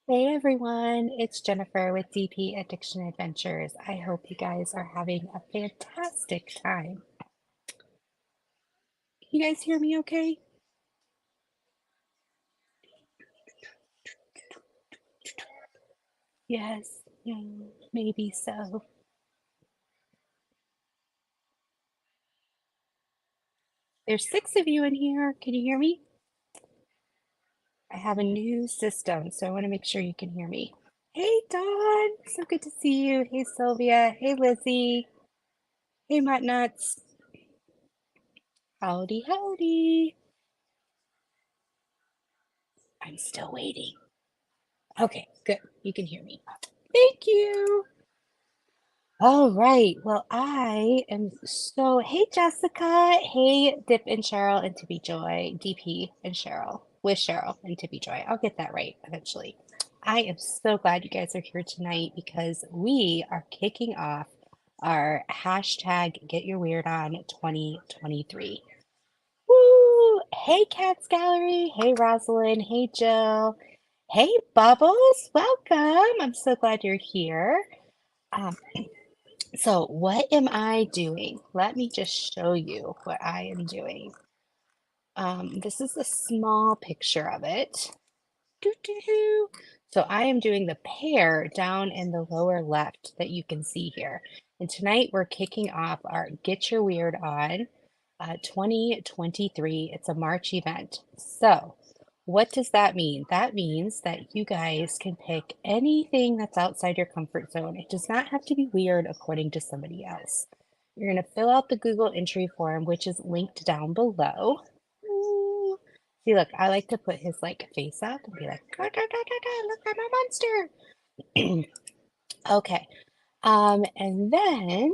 Hey everyone, it's Jennifer with DP Addiction Adventures. I hope you guys are having a fantastic time. Can you guys hear me okay? Yes, no, maybe so. There's six of you in here. Can you hear me? I have a new system, so I want to make sure you can hear me. Hey Dawn, so good to see you. Hey Sylvia. Hey Lizzie. Hey Mutt Nuts. Howdy, howdy. I'm still waiting. Okay, good. You can hear me. Thank you. All right. Well, hey, Jessica. Hey, Dip and Cheryl and Tippy Joy. DP and Cheryl. With Cheryl and Tippy Joy. I'll get that right eventually. I am so glad you guys are here tonight because we are kicking off our hashtag Get Your Weird On 2023. Woo! Hey, Cats Gallery. Hey, Rosalind. Hey, Jill. Hey, Bubbles. Welcome. I'm so glad you're here. Um, so what am I doing? Let me just show you what I am doing. This is a small picture of it. Doo-doo-doo. So I am doing the pear down in the lower left that you can see here. And tonight we're kicking off our Get Your Weird On 2023. It's a March event. So what does that mean? That means that you guys can pick anything that's outside your comfort zone. It does not have to be weird according to somebody else. You're going to fill out the Google entry form, which is linked down below. Ooh. See, look, I like to put his like face up and be like, "Da, da, da, da, da, look, I'm a monster." Okay. And then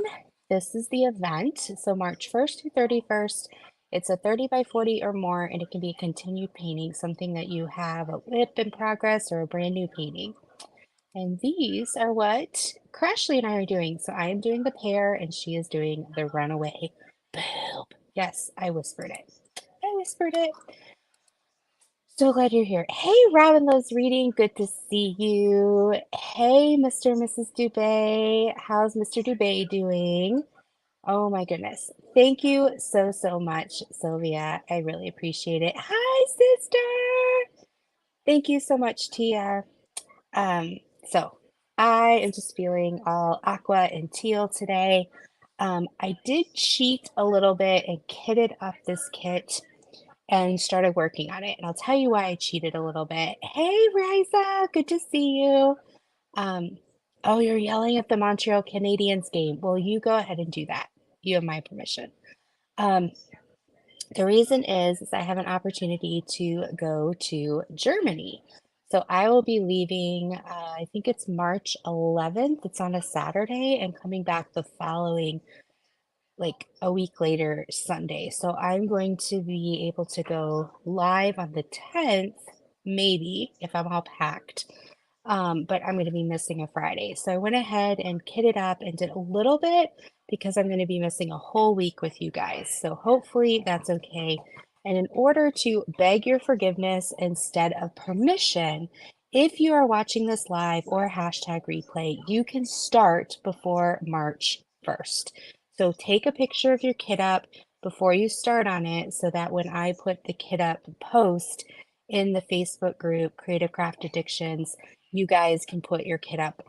this is the event. So March 1st to 31st, it's a 30 by 40 or more, and it can be a continued painting, something that you have a whip in progress or a brand new painting. And these are what Crashly and I are doing. So I am doing the pear and she is doing the runaway boob. Yes, I whispered it. I whispered it. So glad you're here. Hey, Robin Loves Reading. Good to see you. Hey, Mr. and Mrs. Dubay. How's Mr. Dubay doing? Oh my goodness. Thank you so, so much, Sylvia. I really appreciate it. Hi, sister. Thank you so much, Tia. Um, so I am just feeling all aqua and teal today. I did cheat a little bit and kitted up this kit and started working on it. And I'll tell you why I cheated a little bit. Hey, Riza, good to see you. Um, oh, you're yelling at the Montreal Canadiens game. Well, you go ahead and do that. You have my permission. Um, the reason is I have an opportunity to go to Germany. So I will be leaving, I think it's March 11th. It's on a Saturday and coming back the following like a week later Sunday. So I'm going to be able to go live on the 10th, maybe if I'm all packed. But I'm going to be missing a Friday. So I went ahead and kitted up and did a little bit because I'm going to be missing a whole week with you guys. So hopefully that's okay. And in order to beg your forgiveness instead of permission, if you are watching this live or hashtag replay, you can start before March 1st. So take a picture of your kit up before you start on it so that when I put the kit up post in the Facebook group, Creative Craft Addictions, you guys can put your kit up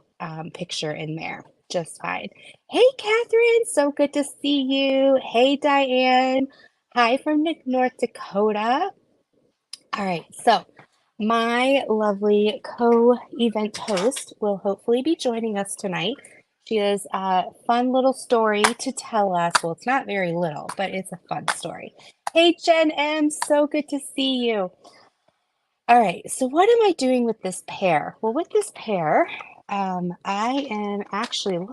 picture in there just fine. Hey, Catherine, so good to see you. Hey, Diane. Hi from North Dakota. All right, so my lovely co-event host will hopefully be joining us tonight. She has a fun little story to tell us. Well, it's not very little, but it's a fun story. Hey, Jen M, so good to see you. All right, so what am I doing with this pear? Well, with this pear, I am actually,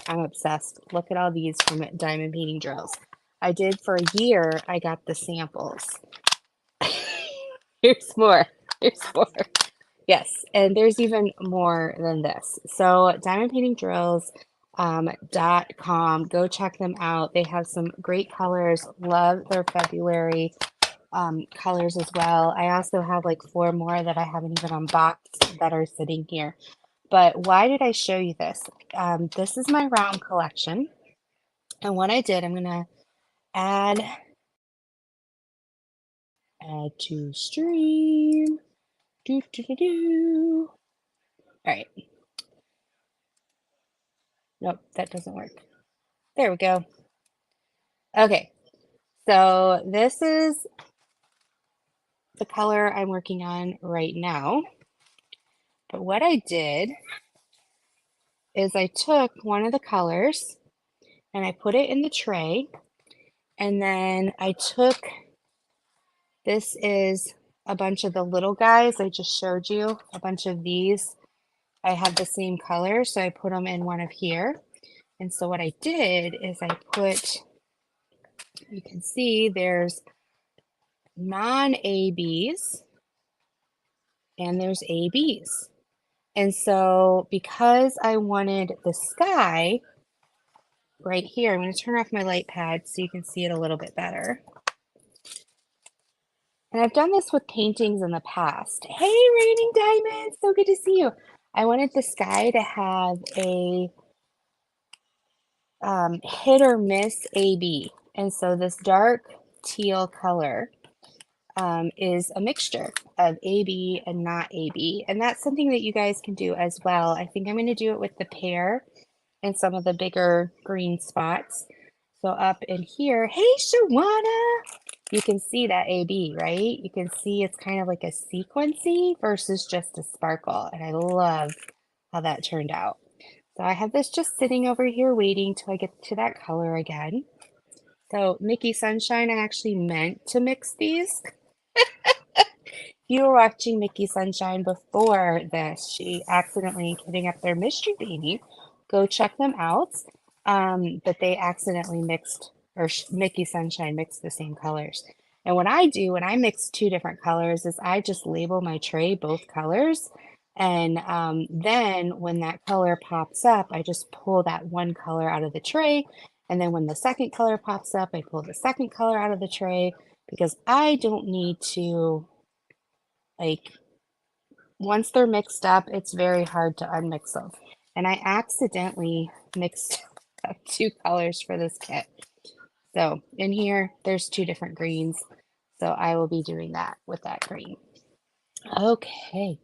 I'm obsessed. Look at all these from Diamond Painting Drills. I did for a year, I got the samples. Here's more. Here's more. Yes, and there's even more than this. So diamondpaintingdrills.com. Go check them out. They have some great colors. Love their February colors as well. I also have like 4 more that I haven't even unboxed that are sitting here. But why did I show you this? This is my round collection. And what I did, I'm going to add to stream. Do, do, do, do. All right. Nope, that doesn't work. There we go. Okay. So this is the color I'm working on right now. But what I did is I took one of the colors and I put it in the tray. And then I took, this is a bunch of the little guys I just showed you, a bunch of these. I have the same color, so I put them in one of here. And so what I did is I put, you can see there's non-ABs and there's ABs. And so because I wanted the sky right here, I'm going to turn off my light pad so you can see it a little bit better. And I've done this with paintings in the past. Hey, Raining Diamonds, so good to see you. I wanted the sky to have a hit or miss AB. And so this dark teal color is a mixture of AB and not AB. And that's something that you guys can do as well. I think I'm going to do it with the pear and some of the bigger green spots. So up in here, hey, Shawana, you can see that AB, right? You can see it's kind of like a sequency versus just a sparkle. And I love how that turned out. So I have this just sitting over here waiting till I get to that color again. So Mickey Sunshine, I actually meant to mix these. You were watching Mickey Sunshine before this. She accidentally hitting up their mystery baby. Go check them out. But they accidentally mixed, or Mickey Sunshine mixed the same colors. And what I do when I mix 2 different colors is I just label my tray both colors. And then when that color pops up, I just pull that one color out of the tray. And then when the second color pops up, I pull the second color out of the tray because I don't need to, like, once they're mixed up, it's very hard to unmix them. And I accidentally mixed up 2 colors for this kit. So in here, there's 2 different greens. So I will be doing that with that green. Okay.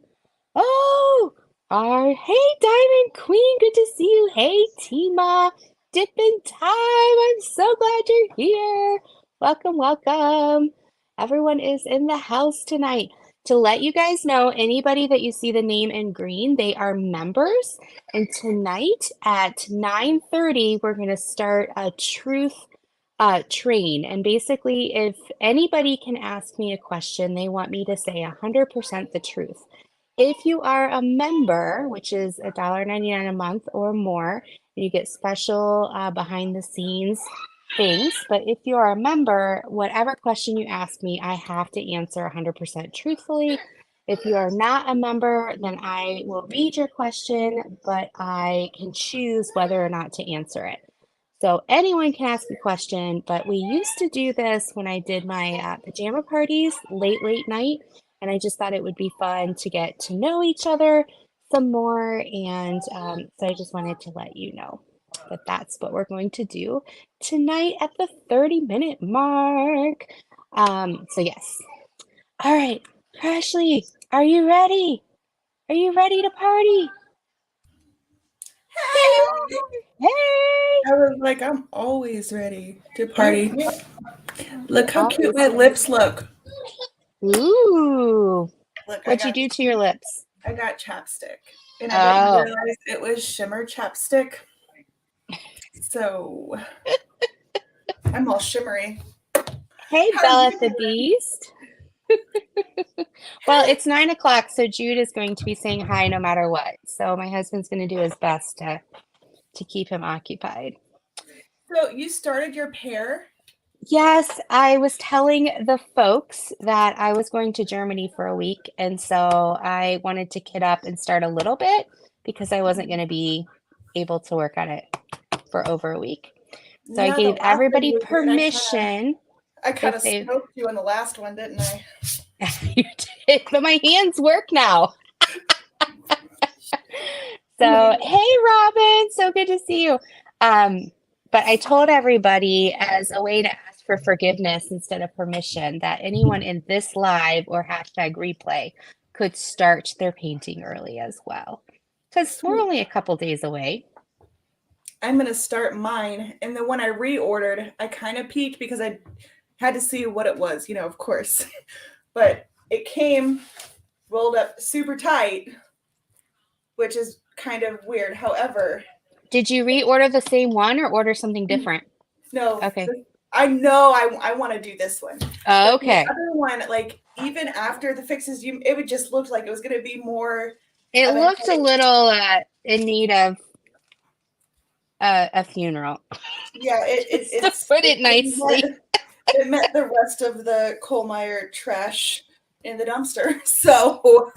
Oh, hey, Diamond Queen, good to see you. Hey, Tima, dipping time. I'm so glad you're here. Welcome, welcome. Everyone is in the house tonight. To let you guys know, anybody that you see the name in green, they are members. And tonight at 9:30, we're going to start a truth train. And basically, if anybody can ask me a question, they want me to say 100% the truth. If you are a member, which is $1.99 a month or more, you get special behind the scenes things. But if you are a member, whatever question you ask me, I have to answer 100% truthfully. If you are not a member, then I will read your question, but I can choose whether or not to answer it. So anyone can ask a question, but we used to do this when I did my pajama parties late night. And I just thought it would be fun to get to know each other some more. And so I just wanted to let you know that that's what we're going to do tonight at the 30-minute mark. So yes. All right, Ashley, are you ready? Are you ready to party? Hey! Hey! I was like, I'm always ready to party. Look how cute Always. my lips look. Ooh. Look, What'd you do to your lips? I got chapstick. And I didn't Oh. realize it was shimmer chapstick. So I'm all shimmery. Hey, How are Bella you the doing? Beast. Well, it's 9 o'clock, so Jude is going to be saying hi no matter what. So my husband's going to do his best to keep him occupied. So you started your pair? Yes, I was telling the folks that I was going to Germany for a week, and so I wanted to kit up and start a little bit because I wasn't going to be able to work on it for over a week. So I Yeah, the gave last time everybody you were here, permission. I kind if of they smoked you in the last one, didn't I? you did, but my hands work now. So, Maybe. hey, Robin, so good to see you. Um, but I told everybody as a way to ask for forgiveness instead of permission that anyone in this live or hashtag replay could start their painting early as well. Because we're Sweet. only a couple days away. I'm gonna start mine, and then when I reordered, I kind of peeked because I had to see what it was, of course. But it came rolled up super tight, which is kind of weird. However, Did you reorder the same one or order something different? no, Okay. I know I want to do this one, but the Okay. other one, like even after the fixes, it would just look like it was gonna be more It of a looked a headache. little in need of a funeral, Yeah, just to put it nicely. it met the rest of the coal mire trash in the dumpster. So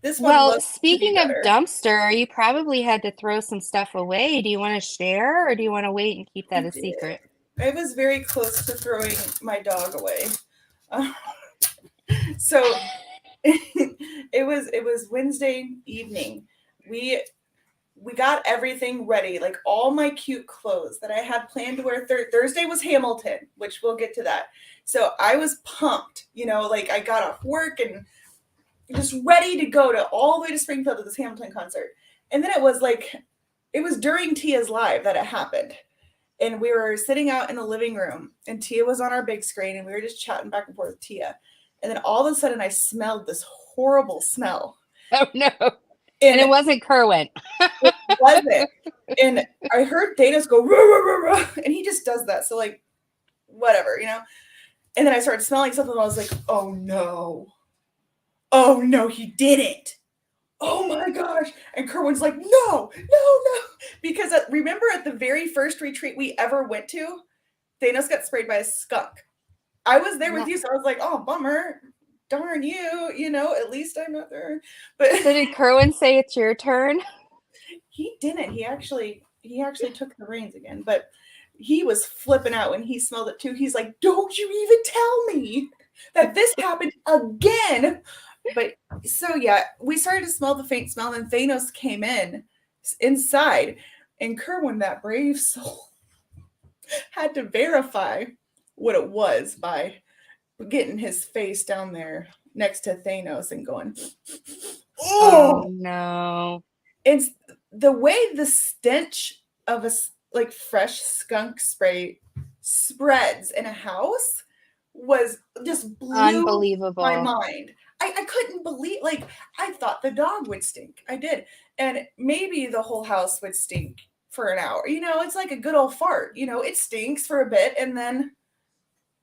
this one Well, looks to be speaking of better. dumpster, you probably had to throw some stuff away. Do you want to share or do you want to wait and keep I that a did. secret? I was very close to throwing my dog away. Uh, so it was Wednesday evening. We got everything ready, like all my cute clothes that I had planned to wear. Thursday was Hamilton, which we'll get to that. So I was pumped, like I got off work and just ready to go to all the way to Springfield to this Hamilton concert. And then it was during Tia's live that it happened. And we were sitting out in the living room, and Tia was on our big screen, and we were just chatting back and forth with Tia. And then all of a sudden, I smelled this horrible smell. Oh no. And And it wasn't Kerwin. it wasn't. And I heard Thanos go, "Ruh, ruh, ruh, ruh," and he just does that. So, like, whatever. And then I started smelling something, and I was like, oh no. Oh no, he didn't. Oh my gosh. And Kerwin's like, no, no, no. Because remember at the very first retreat we ever went to, Thanos got sprayed by a skunk. I was there with No. you, so I was like, oh, bummer. Darn you, at least I'm not there. But So did Kerwin say it's your turn? he didn't. He actually took the reins again. But he was flipping out when he smelled it too. He's like, don't you even tell me that this happened again. But so yeah, we started to smell the faint smell, and Thanos came inside, and Kerwin, that brave soul, had to verify what it was by getting his face down there next to Thanos and going, Oh oh, no. it's the way the stench of a like fresh skunk spray spreads in a house was just blew my Unbelievable. mind. I couldn't believe, like, I thought the dog would stink. I did. And maybe the whole house would stink for an hour. It's like a good old fart. It stinks for a bit and then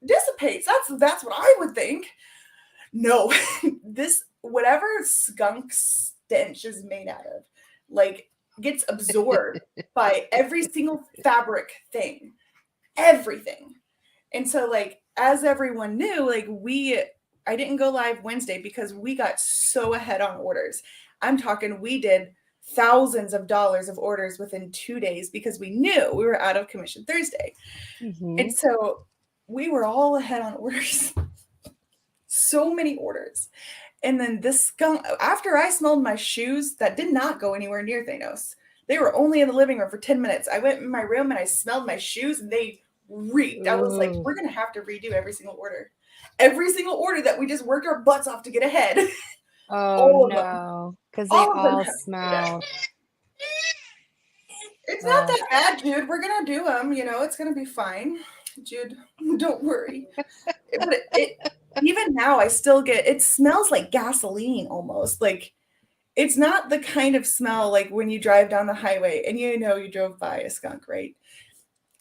dissipates. That's what I would think. No, this whatever skunk stench is made out of, like, gets absorbed by every single fabric thing, everything. And so, like, as everyone knew, like, I didn't go live Wednesday because we got so ahead on orders. I'm talking, we did thousands of dollars of orders within 2 days because we knew we were out of commission Thursday. Mm-hmm. And so we were all ahead on orders. So many orders. And then this skunk, after I smelled my shoes that did not go anywhere near Thanos, they were only in the living room for 10 minutes. I went in my room and I smelled my shoes and they reeked. I was like, Ooh. we're going to have to redo every single order. Every single order that we just worked our butts off to get ahead. Oh All of them. no. Because they All of them all have to be done. smell. It's not Uh, that bad, Jude. We're going to do them. It's going to be fine. Jude, don't worry. But even now, I still it smells like gasoline almost. Like, it's not the kind of smell like when you drive down the highway and you drove by a skunk, right?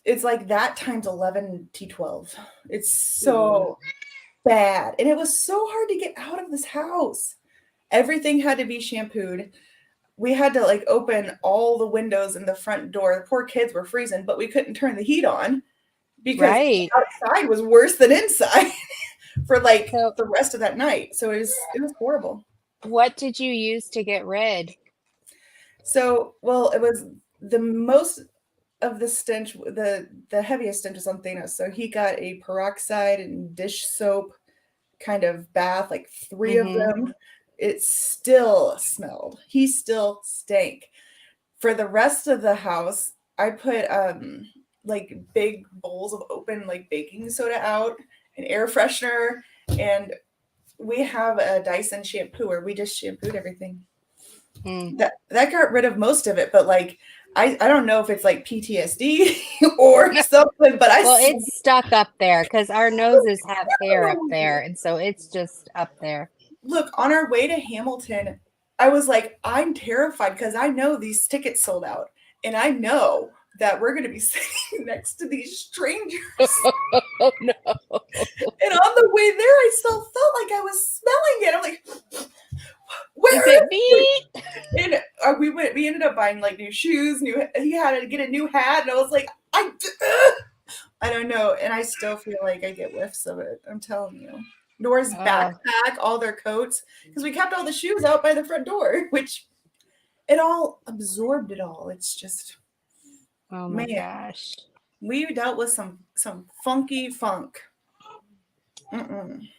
It's like that times 11 T12. It's ooh. so bad. And it was so hard to get out of this house. Everything had to be shampooed. We had to, like, open all the windows in the front door. The poor kids were freezing, but we couldn't turn the heat on because Right. outside was worse than inside for, like, So the rest of that night. So it was horrible. what did you use to get rid? So, well, it was the most of the stench, the heaviest stench was on Thanos. So he got a peroxide and dish soap kind of bath, like 3 of Mm-hmm. them. It still smelled. He still stank. For the rest of the house, I put like big bowls of open like baking soda out, an air freshener, and we have a Dyson shampooer. We just shampooed everything. Mm. That got rid of most of it, but like I don't know if it's like PTSD or something, but I Well, it's stuck up there because our noses have hair up there, swear. and so it's just up there. Look, on our way to Hamilton, I was like, I'm terrified because I know these tickets sold out, and I know that we're going to be sitting next to these strangers. Oh no. And on the way there, I still felt like I was smelling it. I'm like, Is where is it it? me? And we ended up buying like new shoes. He had to get a new hat, and I was like, I don't know, and I still feel like I get whiffs of it. I'm telling you. Nora's Oh, backpack, all their coats, because we kept all the shoes out by the front door, which it all absorbed it all. It's just, oh my man, gosh. we dealt with some funky funk. Mm-mm.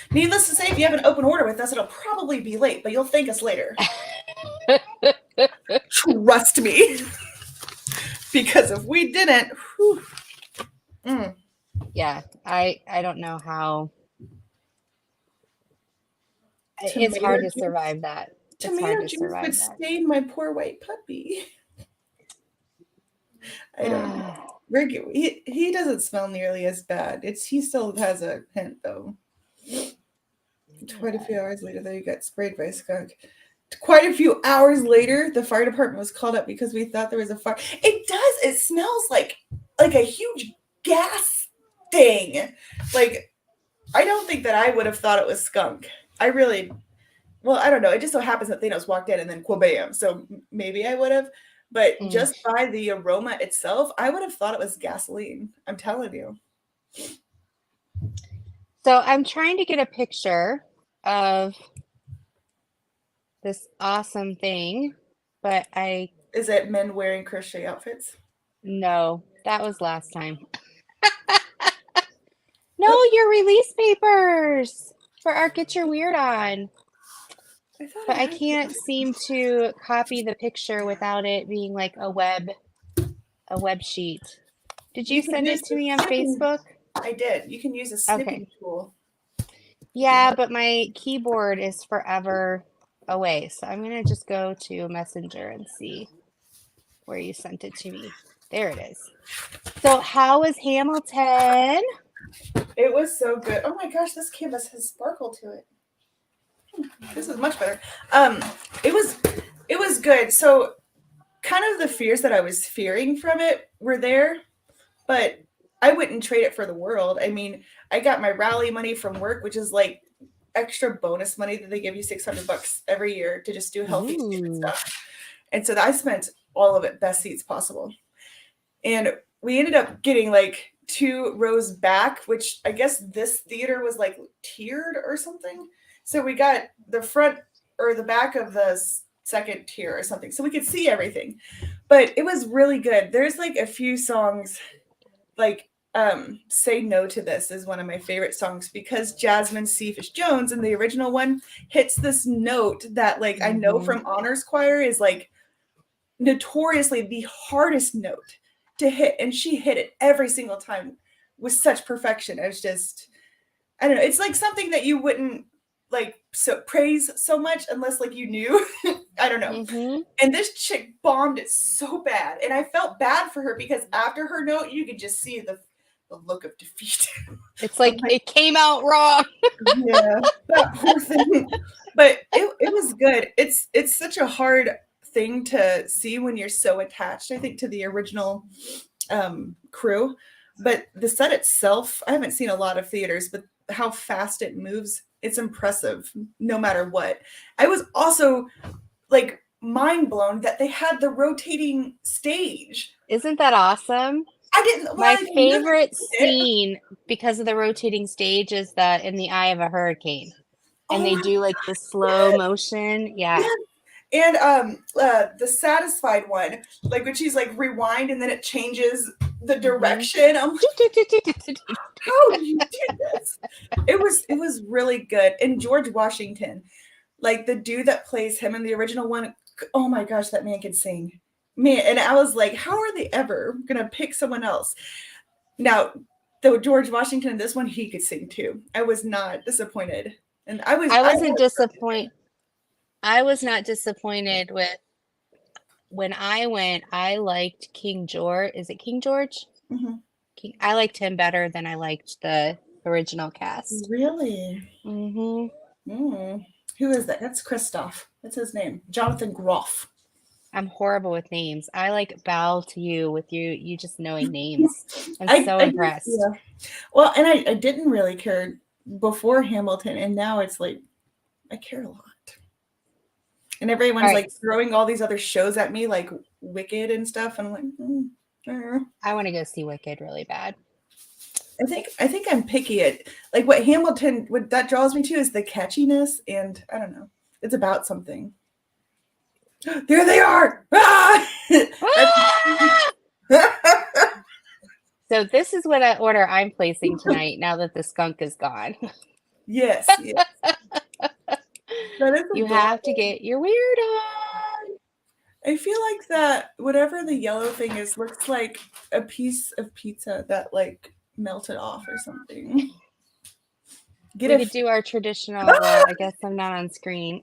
Needless to say, if you have an open order with us, it'll probably be late, but you'll thank us later. Trust me, because if we didn't, whew, mm, Yeah, I don't know how. It's tomato hard to juice, survive that. It's hard tomato to juice would survive stain my poor white puppy. I don't know. that. Rick, he doesn't smell nearly as bad. He still has a hint though. Quite a few hours later, though, he got sprayed by a skunk. Quite a few hours later, the fire department was called up because we thought there was a fire. It does. It smells like a huge gas thing. Like I don't think that I would have thought it was skunk. I really, well, I don't know. It just so happens that Thanos walked in and then quabam. So maybe I would have, but Mm. just by the aroma itself, I would have thought it was gasoline. I'm telling you. So I'm trying to get a picture of this awesome thing, but I Is it men wearing crochet outfits? no, that was last time. No, your release papers for our Get Your Weird On. I thought I But I had can't those. seem to copy the picture without it being like a web sheet. Did you You can send use it to the me on snipping. Facebook? I did. You can use a Okay. snipping tool. Yeah, but my keyboard is forever away. So I'm gonna just go to Messenger and see where you sent it to me. There it is. So how was Hamilton? It was so good. Oh my gosh, this canvas has sparkle to it. This is much better. Um, it was good. So kind of the fears that I was fearing from it were there, but I wouldn't trade it for the world. I mean, I got my rally money from work, which is like extra bonus money that they give you $600 every year to just do healthy stupid Ooh. stuff. And so I spent all of it best seats possible. And we ended up getting like 2 rows back, which I guess this theater was like tiered or something. So we got the front or the back of the second tier or something, so we could see everything. But it was really good. There's like a few songs, like "Say No to This" is one of my favorite songs because Jasmine Cephas Jones in the original one hits this note that like I know Mm-hmm. from honors choir is like notoriously the hardest note to hit, and she hit it every single time with such perfection. It was just, I don't know, it's like something that you wouldn't like so praise so much unless like you knew. I don't know. Mm-hmm. And this chick bombed it so bad, and I felt bad for her because after her note you could just see the look of defeat. It's I'm like like, it came out wrong. yeah, that poor thing. But it was good. It's such a hard thing to see when you're so attached, I think, to the original crew. But the set itself, I haven't seen a lot of theaters, but how fast it moves, it's impressive no matter what. I was also like mind blown that they had the rotating stage. Isn't that awesome? I didn't, well, My I knew favorite they did it. scene because of the rotating stage is the In the Eye of a Hurricane. And Oh, they do like the slow yes, motion. Yeah. yes. And the satisfied one, like when she's like rewind and then it changes the Mhm. direction. I'm like, how do you do this? It was really good. And George Washington, like the dude that plays him in the original one, oh my gosh, that man can sing. Man, and I was like, how are they ever gonna pick someone else? Now, though George Washington in this one, he could sing too. I was not disappointed. And I I wasn't was disappointed. I was not disappointed with when I went. I liked King George. Is it King George? mhm. I liked him better than I liked the original cast. Really? Hmm. Mm. Who is that? That's Christoph. That's his name. Jonathan Groff. I'm horrible with names. I like bow to you with you just knowing names. I'm I, so I do, impressed. yeah. Well, and I didn't really care before Hamilton, and now it's like I care a lot. And All everyone's right, like throwing all these other shows at me, like Wicked and stuff. And I'm like, I want to go see Wicked really bad. I think I'm picky at like what Hamilton what that draws me to is the catchiness, and I don't know. It's about something. There they are. Ah! Ah! So this is what order I'm placing tonight now that the skunk is gone. Yes, yes. That is You adorable. have to get your weird on. I feel like that whatever the yellow thing is looks like a piece of pizza that like melted off or something. Get We a could do our traditional, Ah! well, I guess I'm not on screen.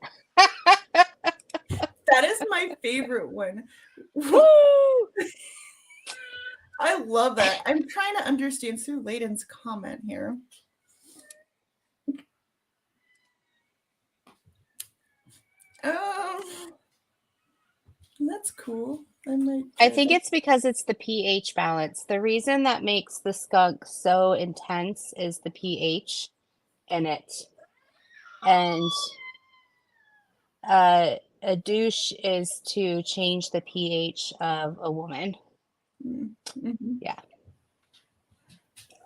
That is my favorite one. Woo! I love that. I'm trying to understand Sue Layden's comment here. Um, that's cool. I might I try think that. it's because it's the pH balance. The reason that makes the skunk so intense is the pH in it. And a douche is to change the pH of a woman. Mm-hmm. Yeah.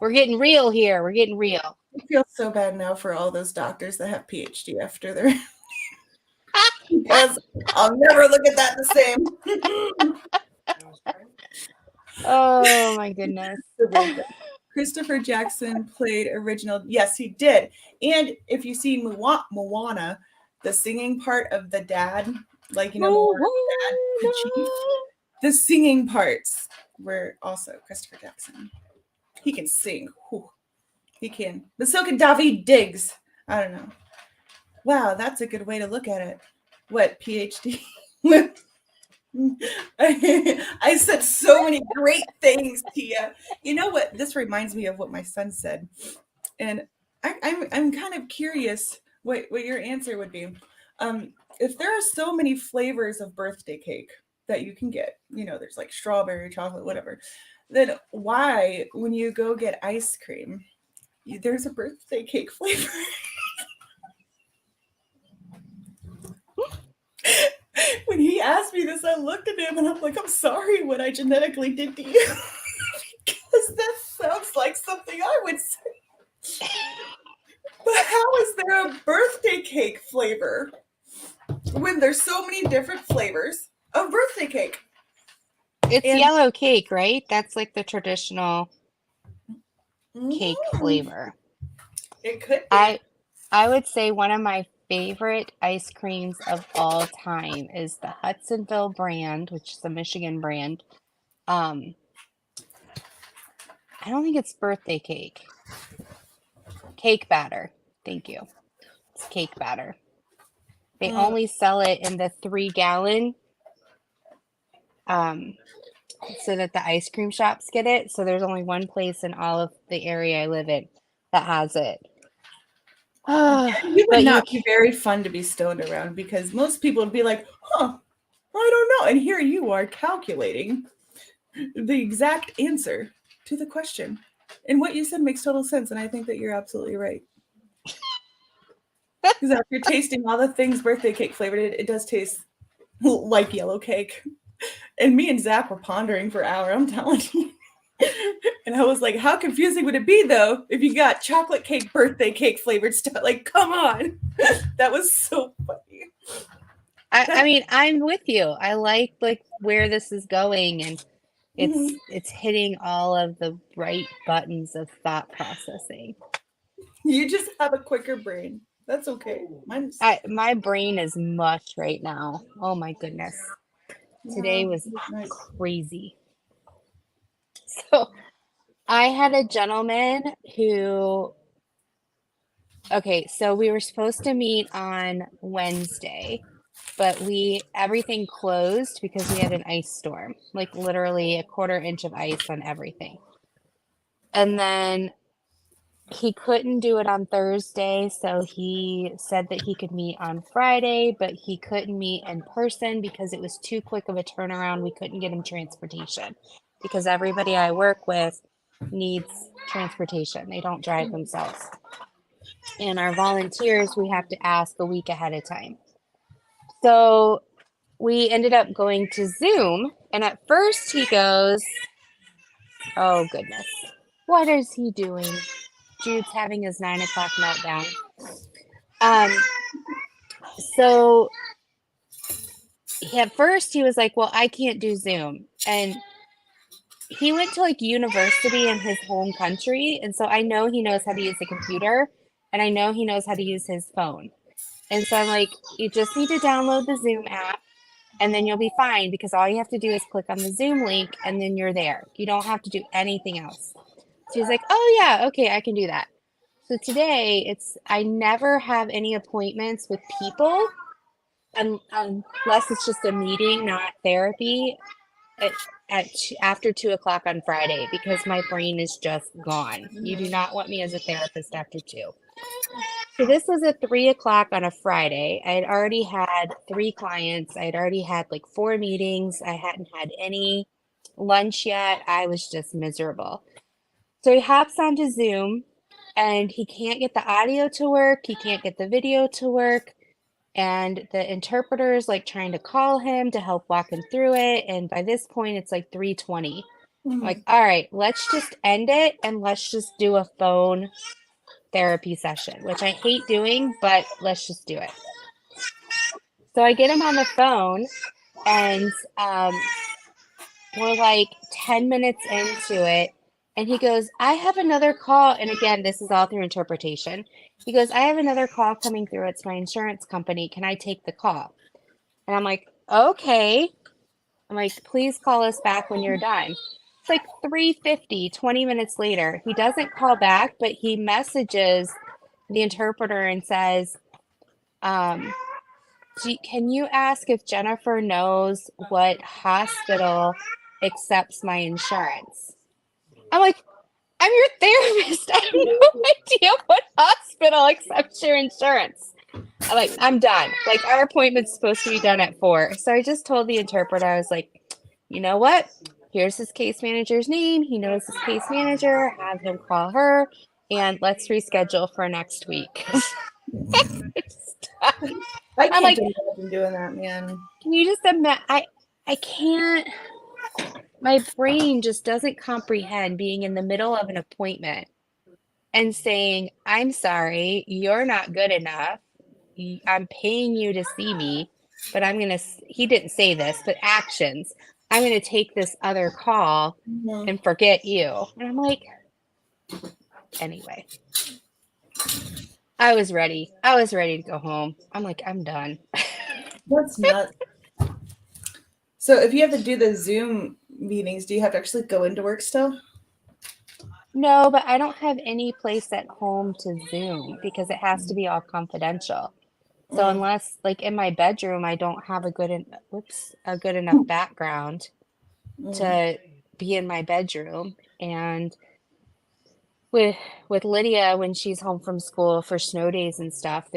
We're getting real here. We're getting real. I feel so bad now for all those doctors that have PhD after their because I'll never look at that the same. Oh my goodness. Christopher Jackson played original. Yes, he did. And if you see Moana, the singing part of the dad, like Moana's dad, the chief, the singing parts were also Christopher Jackson. He can sing. Whew. He can. But so can David Diggs. I don't know. Wow, that's a good way to look at it. What, PhD? I said so many great things, Tia. You know what? This reminds me of what my son said, and I'm kind of curious what your answer would be. If there are so many flavors of birthday cake that you can get, there's like strawberry, chocolate, whatever. Then why, when you go get ice cream, there's a birthday cake flavor? When he asked me this, I looked at him and I'm like, I'm sorry what I genetically did to you. Because that sounds like something I would say. But how is there a birthday cake flavor when there's so many different flavors of birthday cake? It's And yellow cake, right? That's like the traditional cake mm, flavor. it could be. I would say one of my favorite ice creams of all time is the Hudsonville brand, which is a Michigan brand. Um, I don't think it's birthday cake. Cake batter. Thank you. It's cake batter. They Mm, only sell it in the 3 gallon, um, so that the ice cream shops get it. So there's only one place in all of the area I live in that has it. you would But you, not be very fun to be stoned around because most people would be like, huh, I don't know. And here you are calculating the exact answer to the question. And what you said makes total sense. And I think that you're absolutely right. Because after tasting all the things birthday cake flavored, it does taste like yellow cake. And me and Zach were pondering for an hour, I'm telling you. And I was like, how confusing would it be though if you got chocolate cake, birthday cake flavored stuff? Like, come on. That was so funny. I mean, I'm with you. I like where this is going, and Mhm. it's hitting all of the right buttons of thought processing. You just have a quicker brain. That's okay. Mine's My brain is mush right now. Oh my goodness. yeah, Today was it's nice. crazy. So I had a gentleman who, okay, so we were supposed to meet on Wednesday, but everything closed because we had an ice storm, like literally a quarter inch of ice on everything. And then he couldn't do it on Thursday, so he said that he could meet on Friday, but he couldn't meet in person because it was too quick of a turnaround. We couldn't get him transportation because everybody I work with needs transportation. They don't drive themselves. And our volunteers, we have to ask a week ahead of time. So we ended up going to Zoom, and at first he goes, oh goodness, what is he doing? Jude's having his 9 o'clock meltdown. Um, so at first he was like, well, I can't do Zoom. And he went to like university in his home country. And so I know he knows how to use a computer and I know he knows how to use his phone. And so I'm like, you just need to download the Zoom app and then you'll be fine because all you have to do is click on the Zoom link and then you're there. You don't have to do anything else. So he's like, oh yeah, okay, I can do that. So today I never have any appointments with people unless it's just a meeting, not therapy at, after 2 o'clock on Friday because my brain is just gone. You do Mhm. not want me as a therapist after two. So this was at 3 o'clock on a Friday. I had already had 3 clients. I had already had like 4 meetings. I hadn't had any lunch yet. I was just miserable. So he hops onto Zoom and he can't get the audio to work. He can't get the video to work. And the interpreter's like trying to call him to help walk him through it. And by this point, it's like 3:20. I'm like, Mhm. all right, let's just end it and let's just do a phone therapy session, which I hate doing, but let's just do it. So I get him on the phone and we're like 10 minutes into it. And he goes, I have another call. And again, this is all through interpretation. He goes, I have another call coming through. It's my insurance company. Can I take the call? And I'm like, okay. I'm like, please call us back when you're done. It's like 3:50, 20 minutes later. He doesn't call back, but he messages the interpreter and says, um, can you ask if Jennifer knows what hospital accepts my insurance? I'm like, I'm your therapist. I have no idea what hospital accepts your insurance. I'm done. Like, our appointment's supposed to be done at 4. So I just told the interpreter, I was like, you know what? Here's his case manager's name. He knows his case manager. Have him call her and let's reschedule for next week. I I'm can't like, imagine doing that, man. can you just imagine? I can't. My brain just doesn't comprehend being in the middle of an appointment and saying, I'm sorry, you're not good enough. I'm paying you to see me, but he didn't say this, but actions. I'm going to take this other call Mhm. and forget you. And I'm like, anyway, I was ready. I was ready to go home. I'm like, I'm done. That's nuts. So if you have to do the Zoom meetings, do you have to actually go into work still? No, but I don't have any place at home to Zoom because it has to be all confidential. So Mm. unless like in my bedroom, I don't have a good enough background Mm. to be in my bedroom. And with Lydia, when she's home from school for snow days and stuff,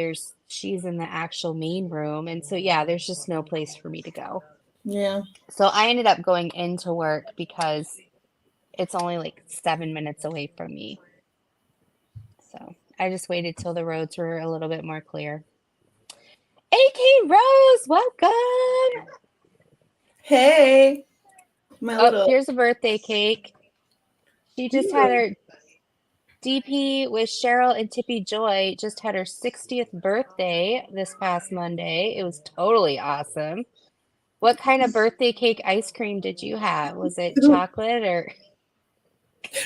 she's in the actual main room. And so yeah, there's just no place for me to go. Yeah. So I ended up going into work because it's only like 7 minutes away from me. So I just waited till the roads were a little bit more clear. AK Rose, welcome. Hey, my Oh, little here's a birthday cake. She just had cute. her. DP with Cheryl and Tippy Joy just had her 60th birthday this past Monday. It was totally awesome. What kind of birthday cake ice cream did you have? Was it chocolate or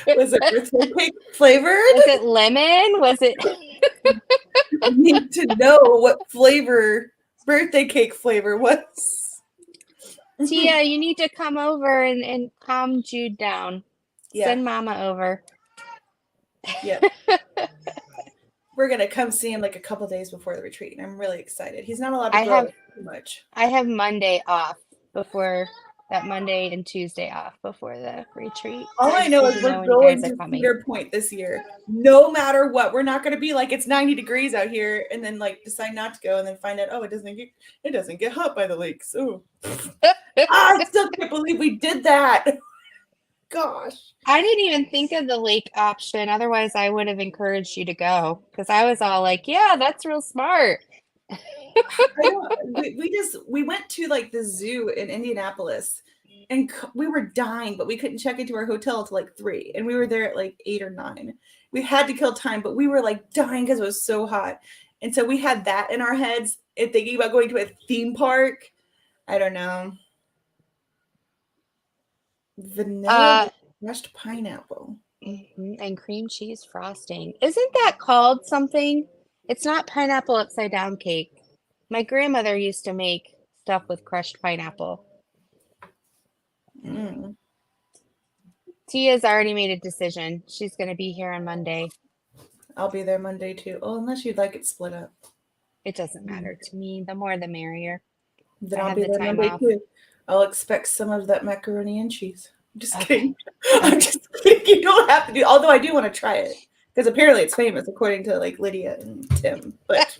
Was it birthday cake flavored? was it lemon? Was it I need to know what flavor birthday cake flavor was. Tia, you need to come over and calm Jude down. Yeah, Send Mama over. yeah. We're gonna come see him like a couple days before the retreat, and I'm really excited. He's not allowed to I grow have too much. I have Monday off before that Monday and Tuesday off before the retreat. So All I I just know need is to we're know when you going guys are to coming. Cedar Point this year, no matter what. We're not going to be like it's 90 degrees out here, and then like decide not to go, and then find out it doesn't get hot by the lakes. Oh, I still can't believe we did that. Gosh, I didn't even think of the lake option. Otherwise, I would have encouraged you to go because I was all like, yeah, that's real smart. I don't. We went to like the zoo in Indianapolis, and we were dying, but we couldn't check into our hotel till like 3, and we were there at like 8 or 9. We had to kill time, but we were like dying because it was so hot, and so we had that in our heads and thinking about going to a theme park. I don't know. Vanilla Uh, with crushed pineapple. and cream cheese frosting. Isn't that called something? It's not pineapple upside down cake. My grandmother used to make stuff with crushed pineapple. Mm. Tia's already made a decision. She's going to be here on Monday. I'll be there Monday too. Oh, unless you'd like it split up. It doesn't matter to me. The more the merrier. Then I I'll have be the there time Monday off. too. I'll expect some of that macaroni and cheese. I'm just Okay. kidding. I'm just kidding. You don't have to do. Although I do want to try it because apparently it's famous according to like Lydia and Tim. But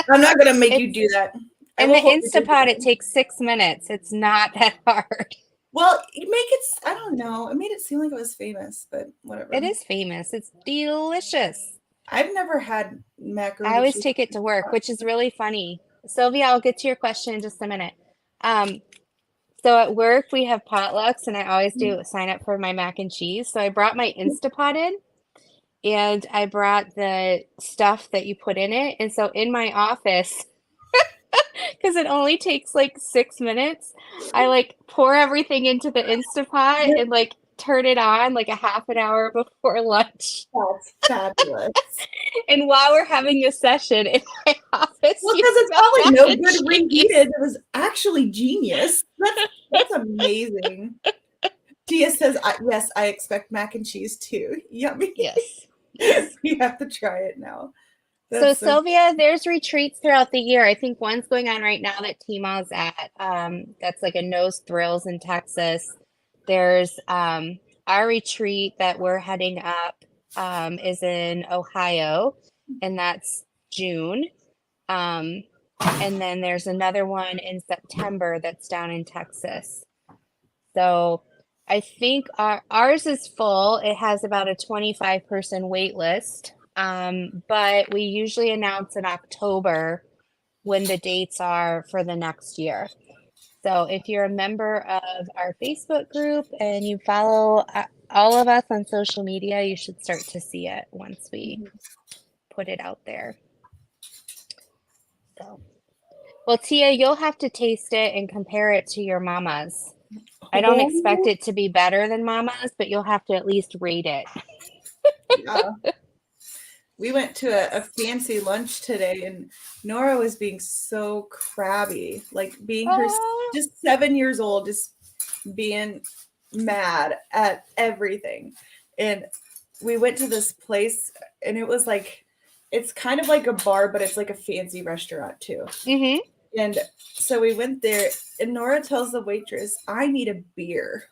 I'm not gonna make you do that. I In the will hold you to Instapot, it. it takes 6 minutes. It's not that hard. Well, you make it. I don't know. It made it seem like it was famous, but whatever. It is famous. It's delicious. I've never had macaroni I and always cheese. take it to work, which is really funny. Sylvia, I'll get to your question in just a minute. So at work we have potlucks and I always do sign up for my mac and cheese. So I brought my Instapot in and I brought the stuff that you put in it. And so in my office, because it only takes like 6 minutes, I like pour everything into the Instapot and like turn it on like a half an hour before lunch. That's fabulous. And while we're having a session in my office, Well, you because it's smell probably mac no and good cheese. reheated. It was actually genius. That's amazing. Tia says, "Yes, I expect mac and cheese too." Yummy. Yes. Yes. We have to try it now. So That's so. Sylvia, there's retreats throughout the year. I think one's going on right now that Tima's at. That's like a Nose Thrills in Texas. There's our retreat that we're heading up is in Ohio, and that's June. And then there's another one in September that's down in Texas. So I think ours is full. It has about a 25-person wait list. But we usually announce in October when the dates are for the next year. So if you're a member of our Facebook group and you follow all of us on social media, you should start to see it once we put it out there. So, well, Tia, you'll have to taste it and compare it to your mama's. I don't expect it to be better than mama's, but you'll have to at least rate it. Yeah. We went to a fancy lunch today, and Nora was being so crabby, like being her just 7 years old, just being mad at everything. And we went to this place, and it was like, it's kind of like a bar, but it's like a fancy restaurant too. Mm-hmm. And so we went there, and Nora tells the waitress, "I need a beer."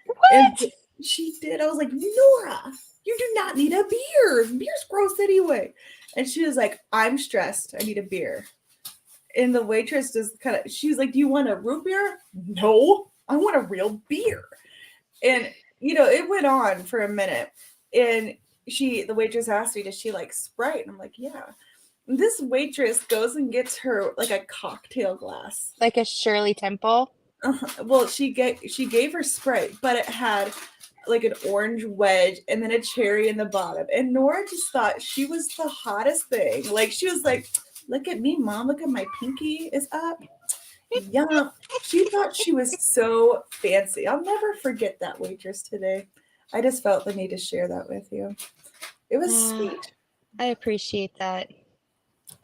What? And she did. I was like, "Nora, you do not need a beer. Beer's gross anyway." And she was like, "I'm stressed. I need a beer." And the waitress just she was like, "Do you want a root beer?" "No, I want a real beer." And, it went on for a minute. And the waitress asked me, "Does she like Sprite?" And I'm like, "Yeah." And this waitress goes and gets her like a cocktail glass. Like a Shirley Temple? Well, she gave her Sprite, but it had like an orange wedge and then a cherry in the bottom. And Nora just thought she was the hottest thing. Like she was like, "Look at me, mom. Look at my pinky is up." Yeah. She thought she was so fancy. I'll never forget that waitress today. I just felt the need to share that with you. It was Ah, sweet. I appreciate that.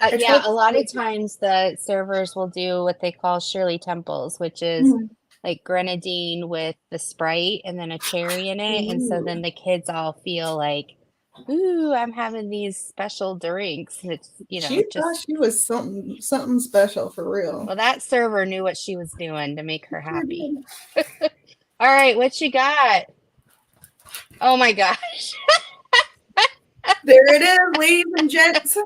I Yeah, told a lot of times the servers will do what they call Shirley Temples, which is Mhm. like grenadine with the Sprite and then a cherry in it. And so Ooh. then the kids all feel like, ooh, I'm having these special drinks. And it's, She thought just, she was something special for real. well, that server knew what she was doing to make her Sure happy. did. All right, what you got? Oh my gosh. There it is, ladies and gents.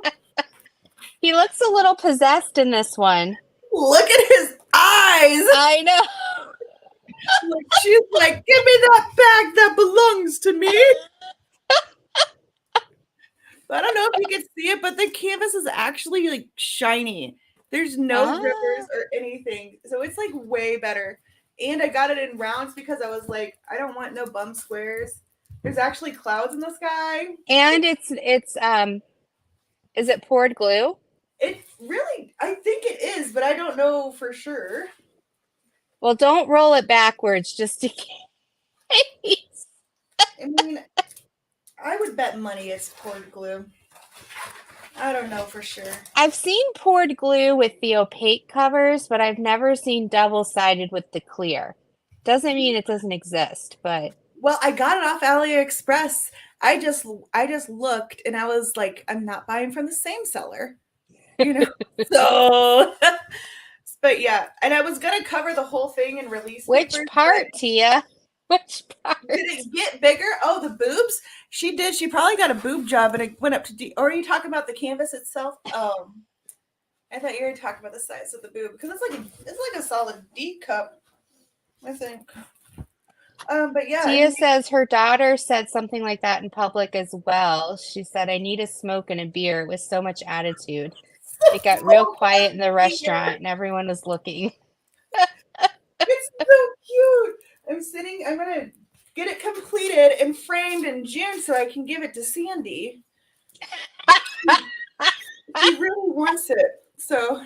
He looks a little possessed in this one. Look at his eyes. I know. Like she's like, give me that bag that belongs to me. I don't know if you can see it, but the canvas is actually like shiny. There's no Ah, rivers or anything. So it's like way better. And I got it in rounds because I was like, I don't want no bum squares. There's actually clouds in the sky. and is it poured glue? It really, I think it is, but I don't know for sure. Well, don't roll it backwards just in case. I mean, I would bet money it's poured glue. I don't know for sure. I've seen poured glue with the opaque covers, but I've never seen double-sided with the clear. Doesn't mean it doesn't exist, but Well, I got it off AliExpress. I just looked and I was like, I'm not buying from the same seller, you know. So, but yeah, and I was gonna cover the whole thing in release which papers, but part, Tia? Which did part? it get bigger? Oh, the boobs. She did. She probably got a boob job, and it went up to D. Or are you talking about the canvas itself? I thought you were talking about the size of the boob because it's like a solid D cup, I think. But yeah, I Tia mean, says her daughter said something like that in public as well. She said, I need a smoke and a beer with so much attitude. It got real quiet in the restaurant and everyone was looking. it's so cute. I'm gonna get it completed and framed in June so I can give it to Sandy. She really wants it. So,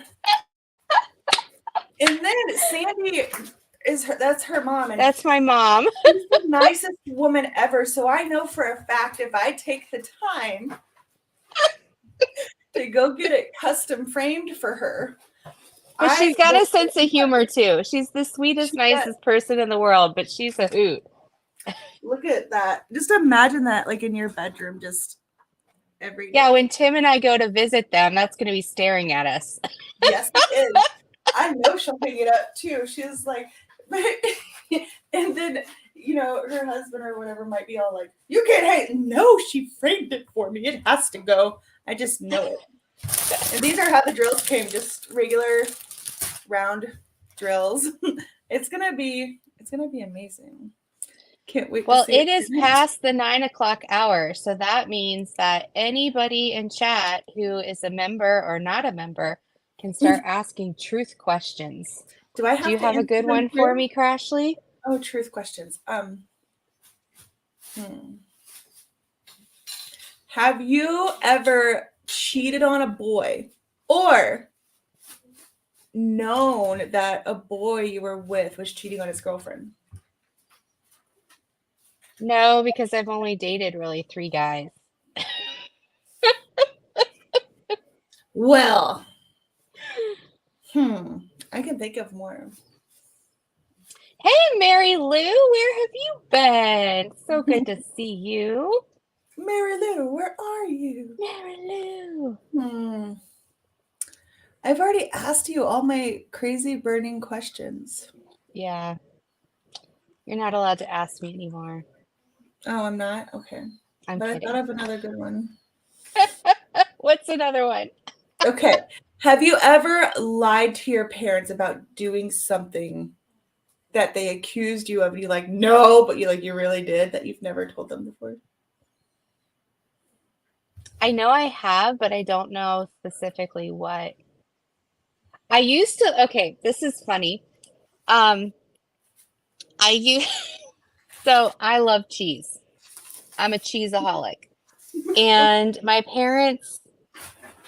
and then Sandy that's her mom, and That's my mom. she's the nicest woman ever. So I know for a fact if I take the time to go get it custom framed for her, But I she's got will. a sense of humor too. She's the sweetest, She does. nicest person in the world, but she's a hoot. Look at that. Just imagine that, like in your bedroom, just every Yeah, day. when Tim and I go to visit them, that's going to be staring at us. Yes, it is. I know she'll hang it up too. She's like, and then her husband or whatever might be all like, "You can't hang." No, she framed it for me. It has to go. I just know it. And these are how the drills came, just regular round drills. It's gonna be amazing. Can't wait to Well, see it it is finished. past the 9 o'clock hour, so that means that anybody in chat who is a member or not a member can start asking truth questions. Do I Do have you to have a answer good them one for too? me, Crashly? Oh, truth questions. Hmm. Have you ever cheated on a boy or known that a boy you were with was cheating on his girlfriend? No, because I've only dated really 3 guys. Well, hmm, I can think of more. Hey, Mary Lou, where have you been? So good to see you. Mary Lou, where are you? Mary Lou. Hmm. I've already asked you all my crazy burning questions. Yeah, you're not allowed to ask me anymore. Oh, I'm not? Okay. I'm But I thought kidding. of another good one. What's another one? Okay. Have you ever lied to your parents about doing something that they accused you of? And you like, no, but you really did that you've never told them before? I know I have, but I don't know specifically what. I used to, okay, this is funny. Um, I used So I love cheese. I'm a cheeseaholic. And my parents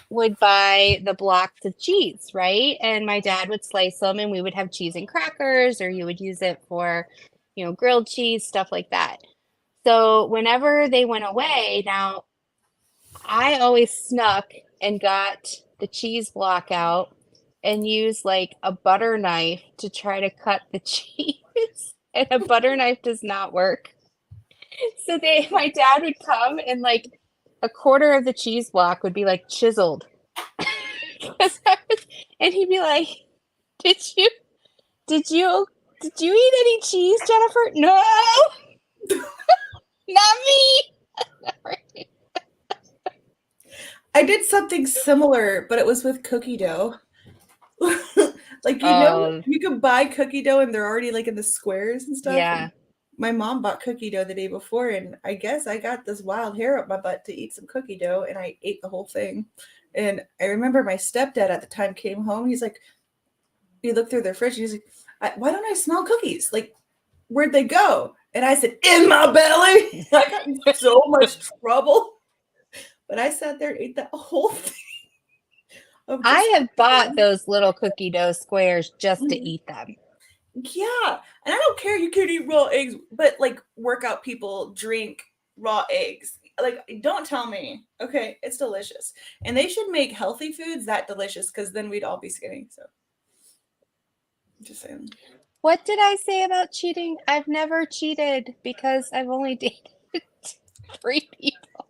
would buy the blocks of cheese, right? And my dad would slice them and we would have cheese and crackers, or you would use it for, grilled cheese, stuff like that. So whenever they went away, now I always snuck and got the cheese block out and used like a butter knife to try to cut the cheese. And a butter knife does not work. So my dad would come and like a quarter of the cheese block would be like chiseled. 'Cause and he'd be like, "Did you, did you, did you eat any cheese, Jennifer?" No, not me. I did something similar, but it was with cookie dough. Like, Oh, you could buy cookie dough and they're already like in the squares and stuff. And yeah. my mom bought cookie dough the day before, and I guess I got this wild hair up my butt to eat some cookie dough, and I ate the whole thing. And I remember my stepdad at the time came home. He's like, he looked through the fridge. And he's like, "Why don't I smell cookies? Like, where'd they go?" And I said, "In my belly." I got in so much trouble. But I sat there and ate that whole thing of I just have bought those little cookie dough squares just to Mhm. eat them. Yeah. And I don't care, you can eat raw eggs, but like workout people drink raw eggs. Like, don't tell me. Okay, it's delicious. And they should make healthy foods that delicious because then we'd all be skinny. So just saying. What did I say about cheating? I've never cheated because I've only dated 3 people.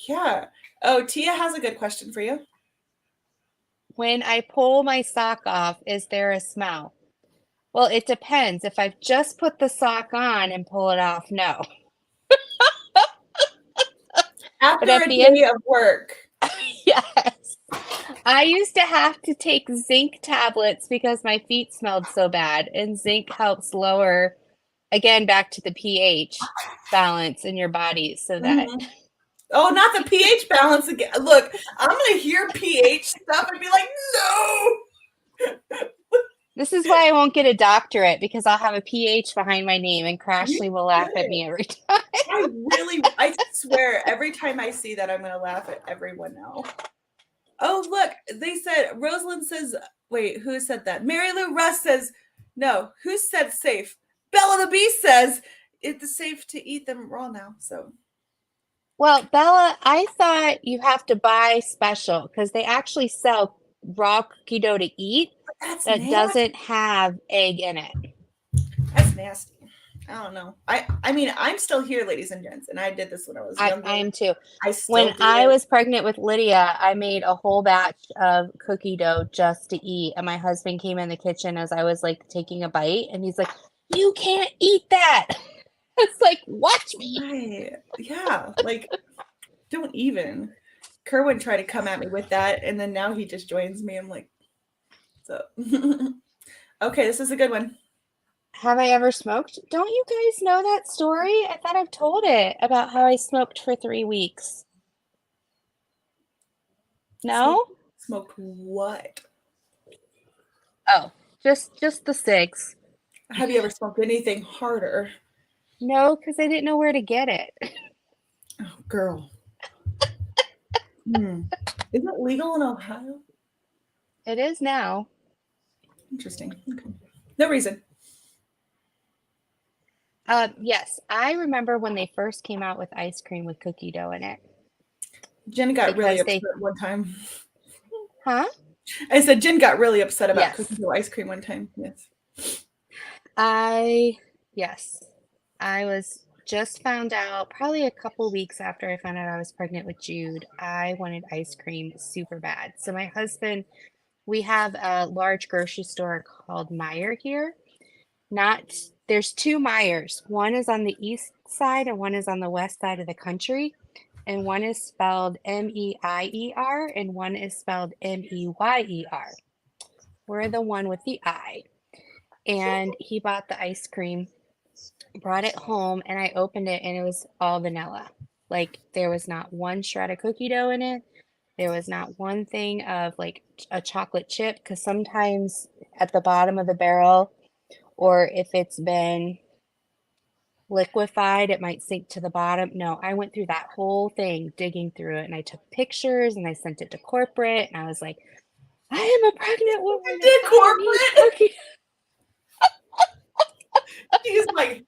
Yeah. Oh, Tia has a good question for you. When I pull my sock off, is there a smell? Well, it depends. If I've just put the sock on and pull it off, no. But After at a the end, day of work. yes. I used to have to take zinc tablets because my feet smelled so bad, and zinc helps lower, again, back to the pH balance in your body so that Mhm. Oh, not the pH balance again. Look, I'm gonna hear pH stuff and be like, no. this is why I won't get a doctorate because I'll have a PH behind my name and You Crashly will laugh at should. me every time. I swear, every time I see that, I'm going to laugh at everyone now. Oh, look, they said, Rosalind says, wait, who said that? Mary Lou Russ says, no. Who said safe? Bella the Beast says, it's safe to eat them raw now. So, Well, Bella, I thought you have to buy special because they actually sell raw cookie dough to eat but that's that nasty. doesn't have egg in it. That's nasty. I don't know. I mean, I'm still here, ladies and gents, and I did this when I was I younger. am too. I still When do I it. was pregnant with Lydia, I made a whole batch of cookie dough just to eat. And my husband came in the kitchen as I was like taking a bite and he's like, "You can't eat that." It's like, "Watch me." Right. Yeah. Like, don't even. Kerwin tried to come at me with that, and then now he just joins me. I'm like, so. Okay, this is a good one. Have I ever smoked? Don't you guys know that story? I thought I've told it about how I smoked for 3 weeks. Smoke, No? smoked what? Oh, just the cigs. Have you ever smoked anything harder? No, because I didn't know where to get it. Oh, girl. Hmm. Is it legal in Ohio? It is now. Interesting. Okay. No reason. Yes, I remember when they first came out with ice cream with cookie dough in it Jen got really because upset they, one time. huh? I said Jen got really upset about cookie Yes. dough ice cream one time. Yes. I, yes, I was just found out probably a couple weeks after I found out I was pregnant with Jude. I wanted ice cream super bad. So my husband, we have a large grocery store called Meijer here. Not, there's two Meijers. One is on the east side and one is on the west side of the country. And one is spelled Meier and one is spelled Meyer. We're the one with the I. And he bought the ice cream, brought it home, and I opened it and it was all vanilla. Like there was not one shred of cookie dough in it. There was not one thing of like a chocolate chip because sometimes at the bottom of the barrel, or if it's been liquefied, it might sink to the bottom. No, I went through that whole thing, digging through it, and I took pictures and I sent it to corporate, and I was like, I am a pregnant You woman and did I need corporate? cookies. She's like,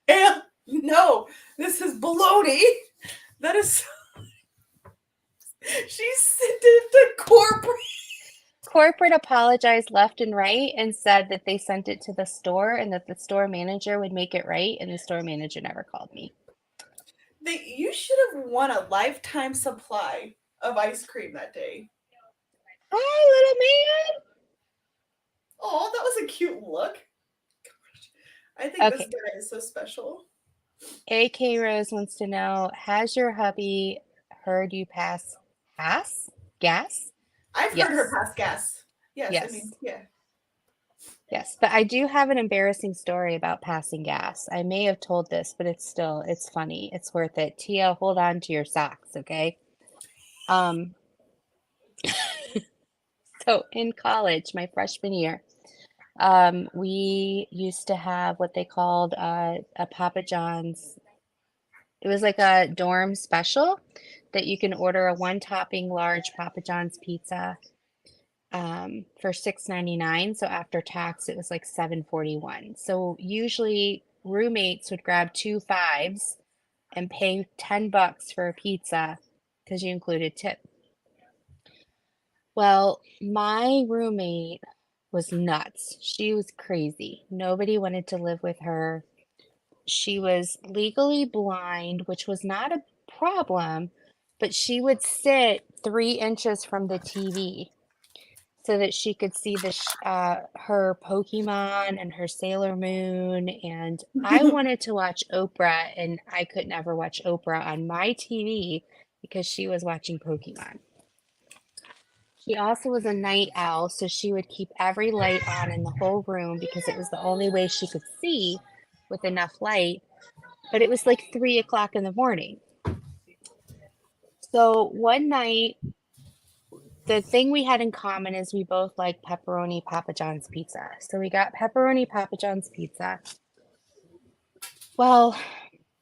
no, this is baloney. That is, she sent it to corporate. Corporate apologized left and right and said that they sent it to the store and that the store manager would make it right, and the store manager never called me. You should have won a lifetime supply of ice cream that day. Hi, little Oh, that was a cute look. I think man. this Okay. guy is so special. AK Rose wants to know, has your hubby heard you pass gas? I've heard her Yes. pass gas. Yes, I mean, Yes. yeah. Yes, but I do have an embarrassing story about passing gas. I may have told this, but it's funny. It's worth it. Tia, hold on to your socks, okay? Um, so in college, my freshman year, we used to have what they called a Papa John's. It was like a dorm special that you can order a one topping large Papa John's pizza for $6.99. So after tax, it was like $7.41. So usually roommates would grab two fives and pay $10 for a pizza because you included tip. Well, my roommate was nuts. She was crazy. Nobody wanted to live with her. She was legally blind, which was not a problem, but she would sit 3 inches from the TV so that she could see her Pokemon and her Sailor Moon. And I wanted to watch Oprah, and I could never watch Oprah on my TV because she was watching Pokemon. She also was a night owl, so she would keep every light on in the whole room because it was the only way she could see with enough light. But it was like 3 o'clock in the morning. So one night, the thing we had in common is we both like pepperoni Papa John's pizza. So we got pepperoni Papa John's pizza. Well,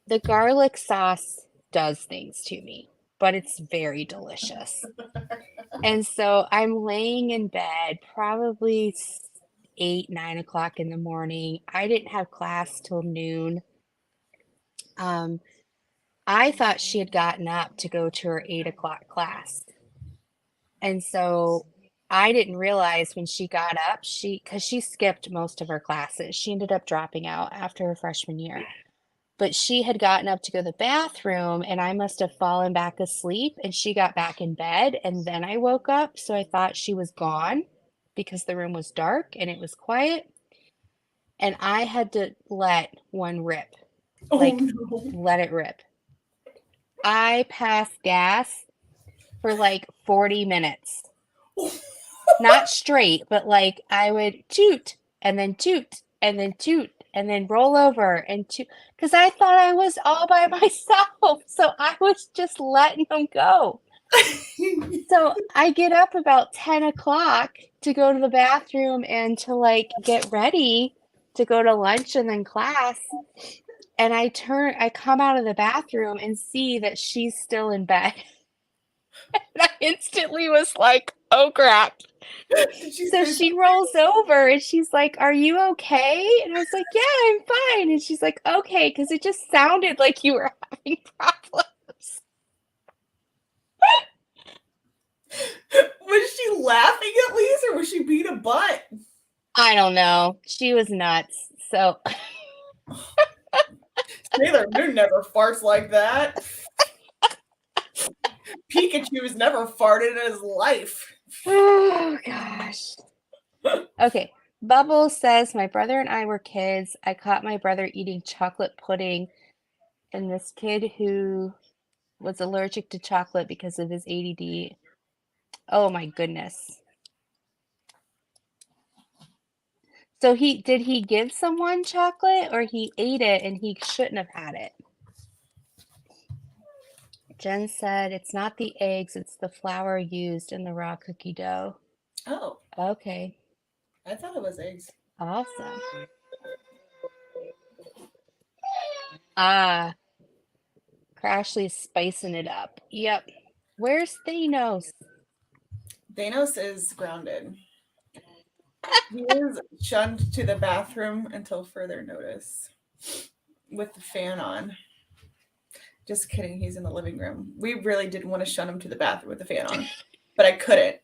the garlic sauce does things to me, but it's very delicious. And so I'm laying in bed, probably 8, 9 o'clock in the morning. I didn't have class till noon. Um, I thought she had gotten up to go to her 8 o'clock class. And so I didn't realize when she got up, because she skipped most of her classes. She ended up dropping out after her freshman year. But she had gotten up to go to the bathroom, and I must have fallen back asleep, and she got back in bed, and then I woke up. So I thought she was gone because the room was dark and it was quiet. And I had to let one rip, Oh like, no. let it rip. I passed gas for like 40 minutes. Not straight, but like I would toot and then toot and then toot and then roll over and toot because I thought I was all by myself. So I was just letting them go. So I get up about 10 o'clock to go to the bathroom and to like get ready to go to lunch and then class. And I come out of the bathroom and see that she's still in bed. And I instantly was like, oh crap. Did she So say she rolls over and she's like, are you okay? And I was like, yeah, I'm fine. And she's like, okay, because it just sounded like you were having problems. was she laughing at least, or was she being a butt? I don't know. She was nuts. So, Sailor Moon never farts like that. Pikachu's never farted in his life. oh gosh. Okay. Bubbles says, my brother and I were kids. I caught my brother eating chocolate pudding, and this kid who was allergic to chocolate because of his ADD. Oh my goodness. So did he give someone chocolate or he ate it and he shouldn't have had it? Jen said it's not the eggs, it's the flour used in the raw cookie dough. Oh, Okay, I thought it was eggs. awesome. Ah, Crashly's spicing it up. Yep. Where's Thanos? Thanos is grounded. He is shunned to the bathroom until further notice with the fan on. Just kidding. He's in the living room. We really didn't want to shun him to the bathroom with the fan on, but I couldn't.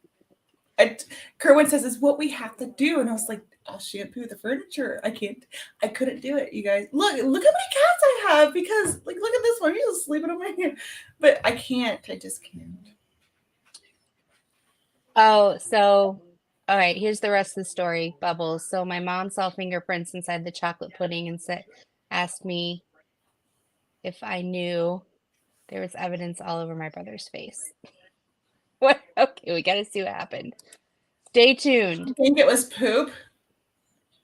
I, Kerwin says, "It's what we have to do," and I was like, "I'll shampoo the furniture. I can't. I couldn't do it, you guys. Look how many cats I have because, like, look at this one. He's just sleeping on my hand, but I can't. I just can't." Oh, so, all right, here's the rest of the story, Bubbles. So my mom saw fingerprints inside the chocolate pudding and asked me if I knew there was evidence all over my brother's face. What? Okay, we gotta see what happened. Stay tuned. I think it was poop.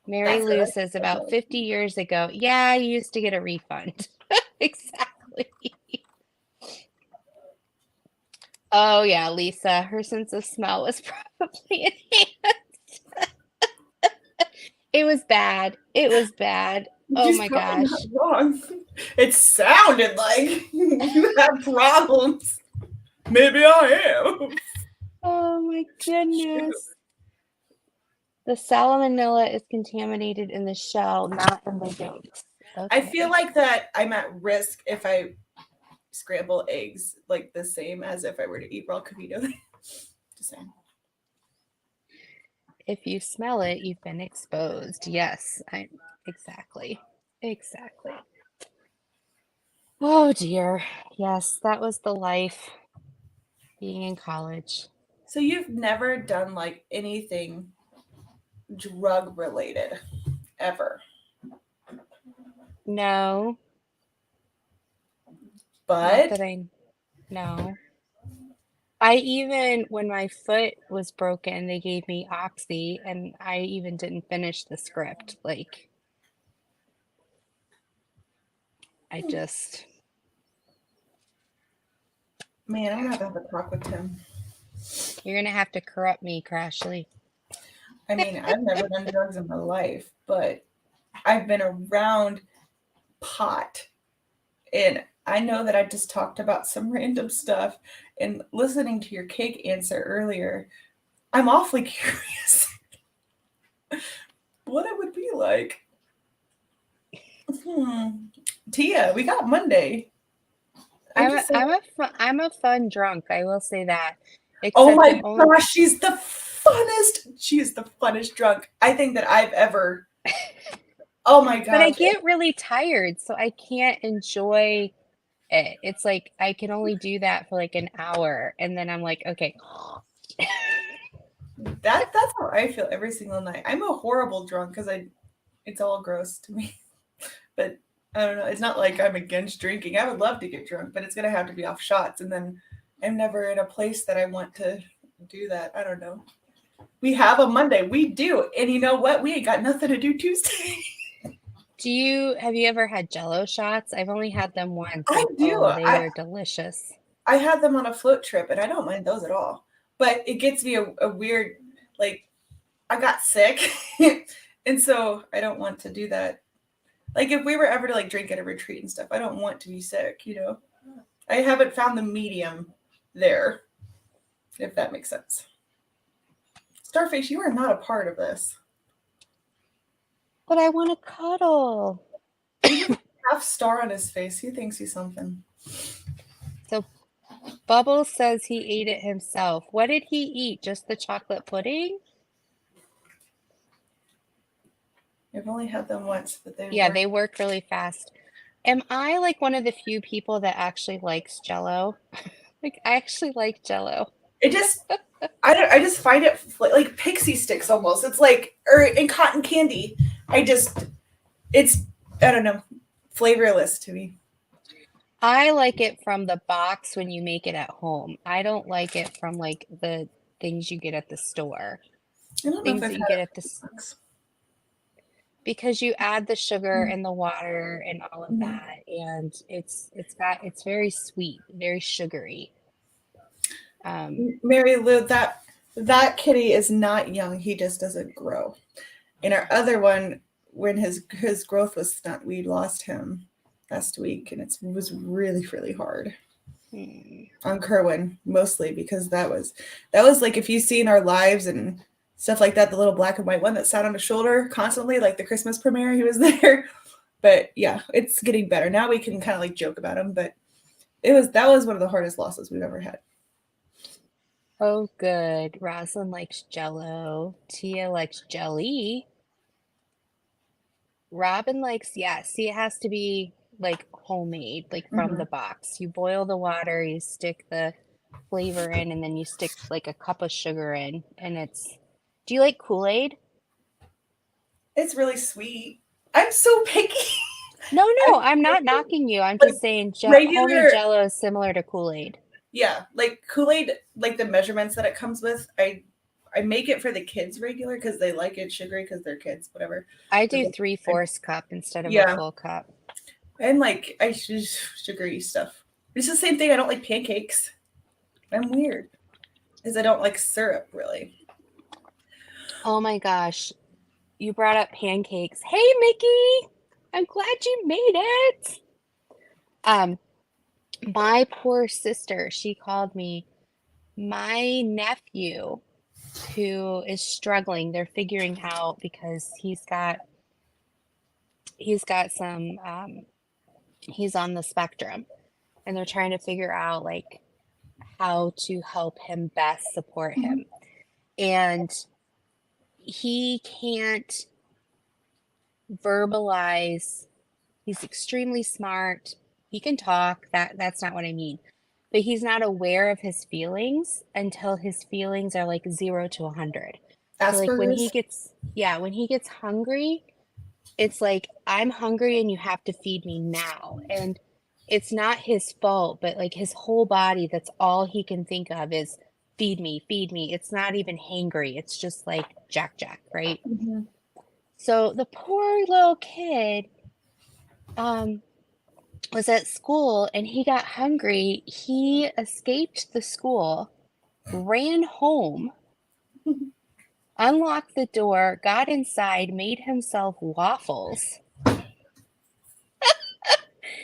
Mary That's Lou good. says about 50 years ago, yeah, I used to get a refund. Exactly. Oh, yeah, Lisa, her sense of smell was probably enhanced. It was bad. It was bad. Oh She's my probably not gosh. wrong. It sounded like you have problems. Maybe I am. Oh my Shoot. goodness. The salmonella is contaminated in the shell, not in the yolks. I feel Okay. like that I'm at risk if I scramble eggs like the same as if I were to eat raw cookie dough. Just saying. If you smell it, you've been exposed. Yes, I exactly. Exactly. Oh dear. Yes, that was the life being in college. So you've never done like anything drug related ever, No, not but that I know. I even, when my foot was broken, they gave me Oxy, and I even didn't finish the script. Like, I just, man, I'm gonna have a talk with Tim. you're gonna have to corrupt me, Crashly. I mean, I've never done drugs in my life, but I've been around pot. And I know that I just talked about some random stuff. And listening to your cake answer earlier, I'm awfully curious what it would be like. Hmm. Tia, we got Monday. I'm just saying. I'm a fun drunk, I will say that. Oh Except my the only, gosh, she's the funnest. She is the funnest drunk I think that I've ever. Oh my but I gosh. get really tired, so I can't enjoy it. It's like I can only do that for like an hour, and then I'm like, okay. That's how I feel every single night. I'm a horrible drunk because it's all gross to me. But I don't know. It's not like I'm against drinking. I would love to get drunk, but it's gonna have to be off shots, and then I'm never in a place that I want to do that. I don't know. We have a Monday. We do, and you know what? We ain't got nothing to do Tuesday. Have you ever had Jello shots? I've only had them once, I and do. oh, they were delicious. I had them on a float trip, and I don't mind those at all. But it gets me a weird like I got sick, and so I don't want to do that. Like if we were ever to like drink at a retreat and stuff, I don't want to be sick. I haven't found the medium there, if that makes sense. Starface, you are not a part of this. But I want to cuddle. Half star on his face. He thinks he's something. So Bubbles says he ate it himself. What did he eat? Just the chocolate pudding? I've only had them once, but they Yeah, were. they work really fast. Am I like one of the few people that actually likes Jello? Like, I actually like Jello. It just, I just find it like pixie sticks almost. It's like, or in cotton candy. It's, I don't know, flavorless to me. I like it from the box when you make it at home. I don't like it from like the things you get at the store. I don't know if Things I've that you had get it. at the because you add the sugar and the water and all of Mhm. that, and it's very sweet, very sugary. Mary Lou, that kitty is not young. He just doesn't grow. And our other one, when his growth was stunt, we lost him. last week, and it was really, really hard Hmm. on Kerwin, mostly because that was like if you've seen our lives and stuff like that, the little black and white one that sat on his shoulder constantly, like the Christmas premiere, he was there. But yeah, it's getting better. Now we can kind of like joke about him, but that was one of the hardest losses we've ever had. Oh, good. Rosalind likes Jello. Tia likes jelly. Robin likes, yeah, see, it has to be like homemade, like from Mm-hmm. the box. You boil the water, you stick the flavor in, and then you stick like a cup of sugar in, and it's. Do you like Kool-Aid? It's really sweet. I'm so picky. No, I no, I'm not knocking you. I'm like just saying homemade regular, Jello is similar to Kool-Aid. yeah, like Kool-Aid, like the measurements that it comes with. I make it for the kids regular because they like it sugary because they're kids, whatever. I But do like, I, 3/4 cup instead of a yeah, full cup. and like I just sugary stuff. It's the same thing. I don't like pancakes. I'm weird because I don't like syrup really. Oh my gosh, you brought up pancakes. Hey, Mickey, I'm glad you made it. Um, my poor sister, she called me. My nephew, who is struggling, they're figuring out because he's got some he's on the spectrum, and they're trying to figure out like how to help him best support Mhm. him. And he can't verbalize. He's extremely smart. He can talk. That's not what I mean. But he's not aware of his feelings until his feelings are like 0 to 100. So like when he Asperger's. gets yeah, when he gets hungry, it's like I'm hungry and you have to feed me now. And it's not his fault, but like his whole body, that's all he can think of is feed me, feed me. It's not even hangry. It's just like Jack Jack, right? Mhm. So the poor little kid um was at school and he got hungry. He escaped the school, ran home, unlocked the door, got inside, made himself waffles.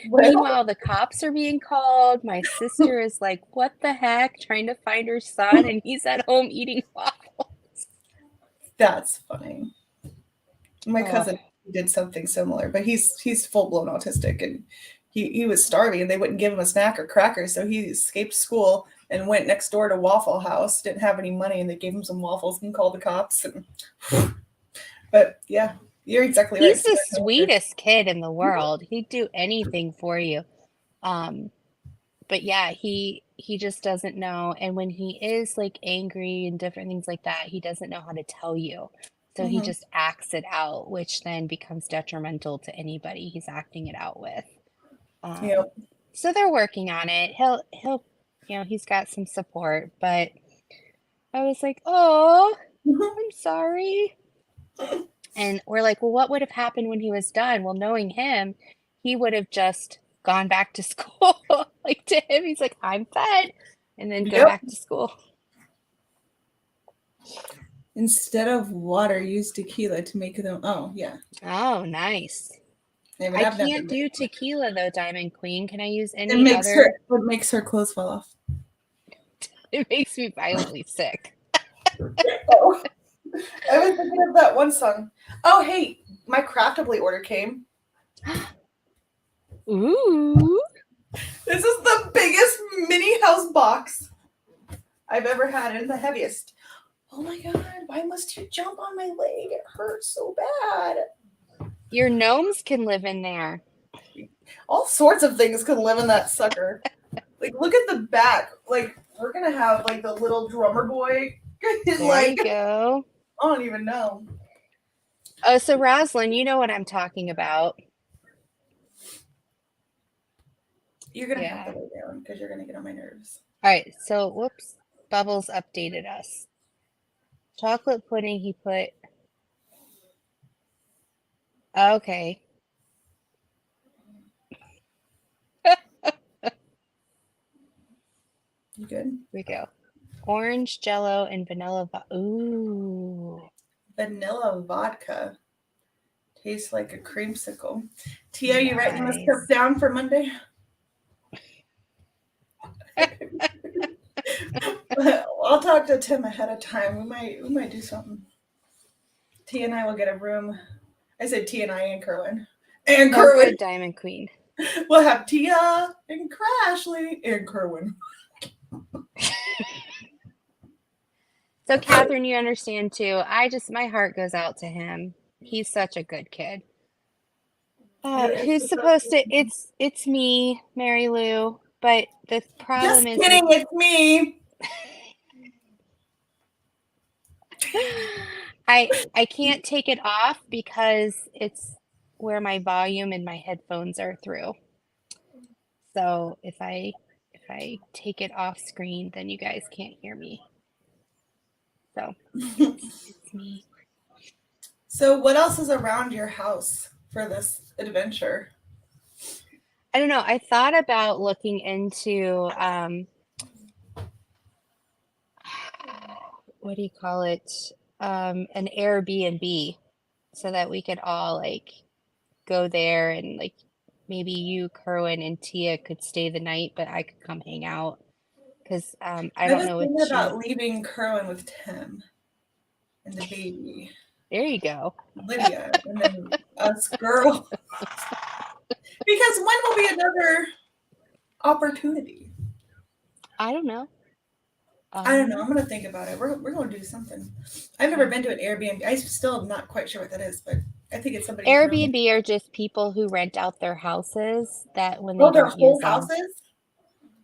Well, Meanwhile, the cops are being called. My sister is like, what the heck, trying to find her son, and he's at home eating waffles. that's funny. My Oh, cousin did something similar, but he's full blown autistic, and he was starving, and they wouldn't give him a snack or crackers, so he escaped school and went next door to Waffle House. Didn't have any money, and they gave him some waffles and called the cops. And, but yeah, you're exactly right. he's So the no wonder. sweetest kid in the world. He'd do anything for you. Um, but yeah, he just doesn't know. And when he is like angry and different things like that, he doesn't know how to tell you. So he Hmm. just acts it out, which then becomes detrimental to anybody he's acting it out with. Um, Yep. so they're working on it. He'll he's got some support, but I was like, "Oh, I'm sorry." And we're like, "Well, what would have happened when he was done?" Well, knowing him, he would have just gone back to school. Like to him, he's like, "I'm fed," and then go Yep. back to school. Instead of water, use tequila to make them. Oh yeah. Oh, nice. I mean, I I've never can't made do one. tequila though, Diamond Queen. Can I use It any makes her other? it makes her clothes fall off. It makes me violently sick. Oh, I was thinking of that one song. Oh hey, my Craftably order came. Ooh. This is the biggest mini house box I've ever had and the heaviest. Oh my god, why must you jump on my leg? It hurts so bad. Your gnomes can live in there. All sorts of things can live in that sucker. Like, look at the back. Like, we're gonna have like the little drummer boy. There Like, you go. I don't even know. Oh, so Roslyn, you know what I'm talking about. You're gonna have to Yeah. lay down because you're gonna get on my nerves. All right. So, whoops. Bubbles updated us. Chocolate pudding, he put. Okay. Here You good? we go. Orange Jello and vanilla. Ooh. Vanilla vodka. Tastes like a creamsicle. Tia, you writing this stuff Nice. down for Monday? I'll talk to Tim ahead of time. We might do something. Tia and I will get a room. I said Tia and I and Kerwin. And Oh, Kerwin. good, Diamond Queen. We'll have Tia and Crashly and Kerwin. So, Catherine, you understand too. My heart goes out to him. He's such a good kid. Who's supposed to? It's me, Mary Lou. But the Just problem is with kidding, it's me. I can't take it off because it's where my volume and my headphones are through. So if I take it off screen, then you guys can't hear me. So it's me. So, what else is around your house for this adventure? I don't know. I thought about looking into what do you call it? An Airbnb so that we could all like go there and like maybe you, Kerwin, and Tia could stay the night, but I could come hang out because I I don't was know thinking what you. about leaving Kerwin with Tim and the baby, There you go. Lydia, and then us girl. Because when will be another opportunity? I don't know. I don't know. I'm gonna think about it. We're gonna do something. I've never been to an Airbnb. I still am not quite sure what that is, but I think it's somebody's room. Airbnb are just people who rent out their houses that when they Oh, they're don't use whole them, houses?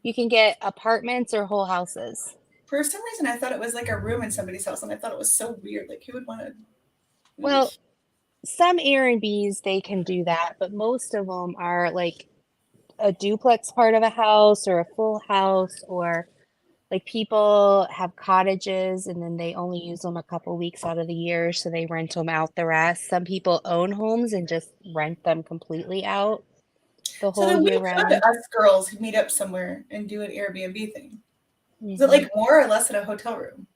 you can get apartments or whole houses. For some reason, I thought it was like a room in somebody's house, and I thought it was so weird. Like, who would want to? Well, some Airbnbs they can do that, but most of them are like a duplex part of a house or a full house, or like people have cottages and then they only use them a couple weeks out of the year, so they rent them out the rest. Some people own homes and just rent them completely out the So whole then year we could, round. us girls, meet up somewhere and do an Airbnb thing. Is it Hmm. like more or less than a hotel room?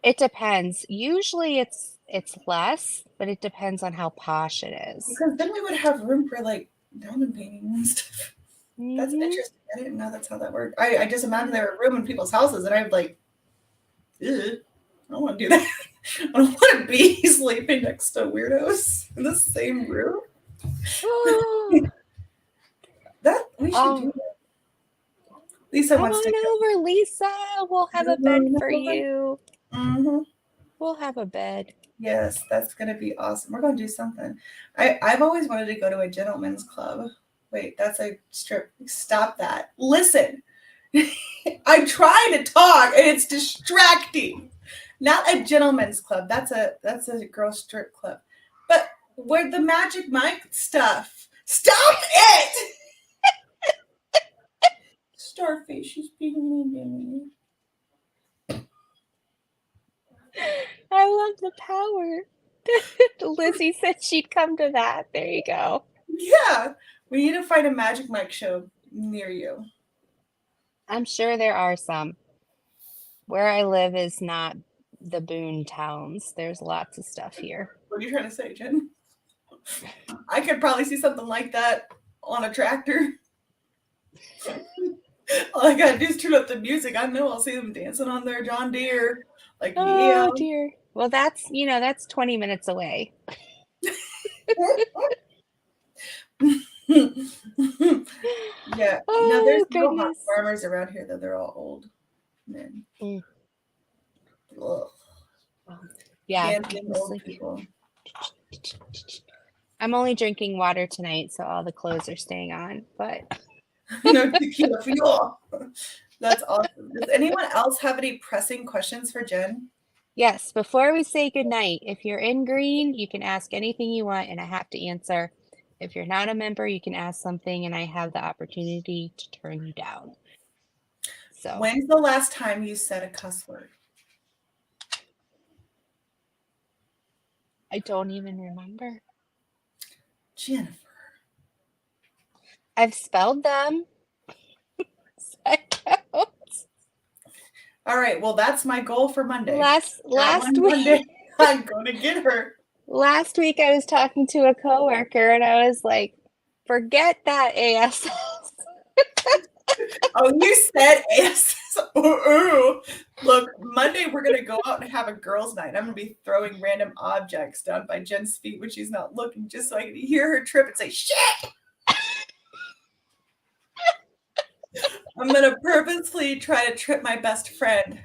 It depends. Usually it's less, but it depends on how posh it is. Because then we would have room for like diamond painting and stuff. That's Hmm. interesting. I didn't know that's how that worked. I just imagined there were room in people's houses, and I'd like, ugh, I don't want to do that. I don't want to be sleeping next to weirdos in the same room. That we should do Oh, that. Lisa come wants to on over, Lisa. We'll have a bed for go. you. Mm-hmm. We'll have a bed. Yes, that's gonna be awesome. We're gonna do something. I've always wanted to go to a gentleman's club. Wait, that's a strip. Stop that. Listen, I'm trying to talk and it's distracting. Not a gentleman's club. That's a girl strip club. But where the Magic Mike stuff. Stop it! Starfish, she's being mean to me. I love the power. Lizzie said she'd come to that. There you go. Yeah, we need to find a Magic Mike show near you. I'm sure there are some. Where I live is not the boon towns. There's lots of stuff here. What are you trying to say, Jen? I could probably see something like that on a tractor. All I gotta do is turn up the music. I know I'll see them dancing on their John Deere. Like, yeah. Oh dear. Well, that's 20 minutes away. Yeah. No, there's Oh no hot goodness. farmers around here, though. They're all old men. Mm. Ugh. Yeah, Dancing old honestly. people. I'm only drinking water tonight, so all the clothes are staying on. But No tequila for y'all. That's awesome. Does anyone else have any pressing questions for Jen? yes, before we say goodnight, if you're in green, you can ask anything you want and I have to answer. If you're not a member, you can ask something and I have the opportunity to turn you down. So When's the last time you said a cuss word? I don't even remember. Jennifer. I've spelled them. So that counts. All right. Well, that's my goal for Monday. Last That last one Monday, week I'm going to get her. Last week I was talking to a coworker and I was like, forget that ASS. Oh, you said ASS. Ooh. Look, Monday we're gonna go out and have a girls' night. I'm gonna be throwing random objects down by Jen's feet when she's not looking, just so I can hear her trip and say, shit! I'm gonna purposely try to trip my best friend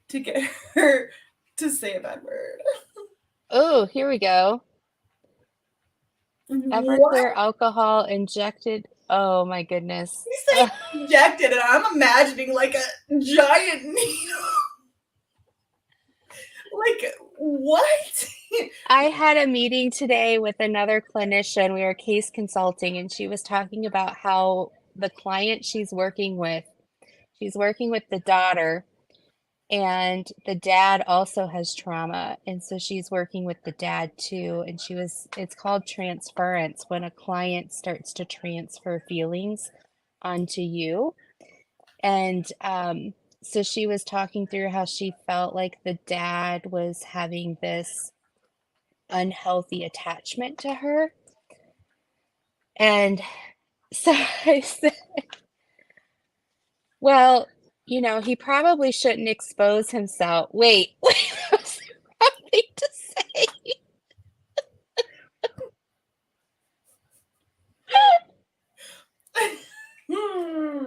to get her to say a bad word. Oh, here we go. What? Everclear alcohol injected. Oh my goodness. You say injected, and I'm imagining like a giant needle. Like, what? I had a meeting today with another clinician. We were case consulting, and she was talking about how the client she's working with the daughter, and the dad also has trauma. And so she's working with the dad too. And it's called transference when a client starts to transfer feelings onto you. And so she was talking through how she felt like the dad was having this unhealthy attachment to her. And so I said, well, he probably shouldn't expose himself. Wait, that was the wrong thing to say. Hmm.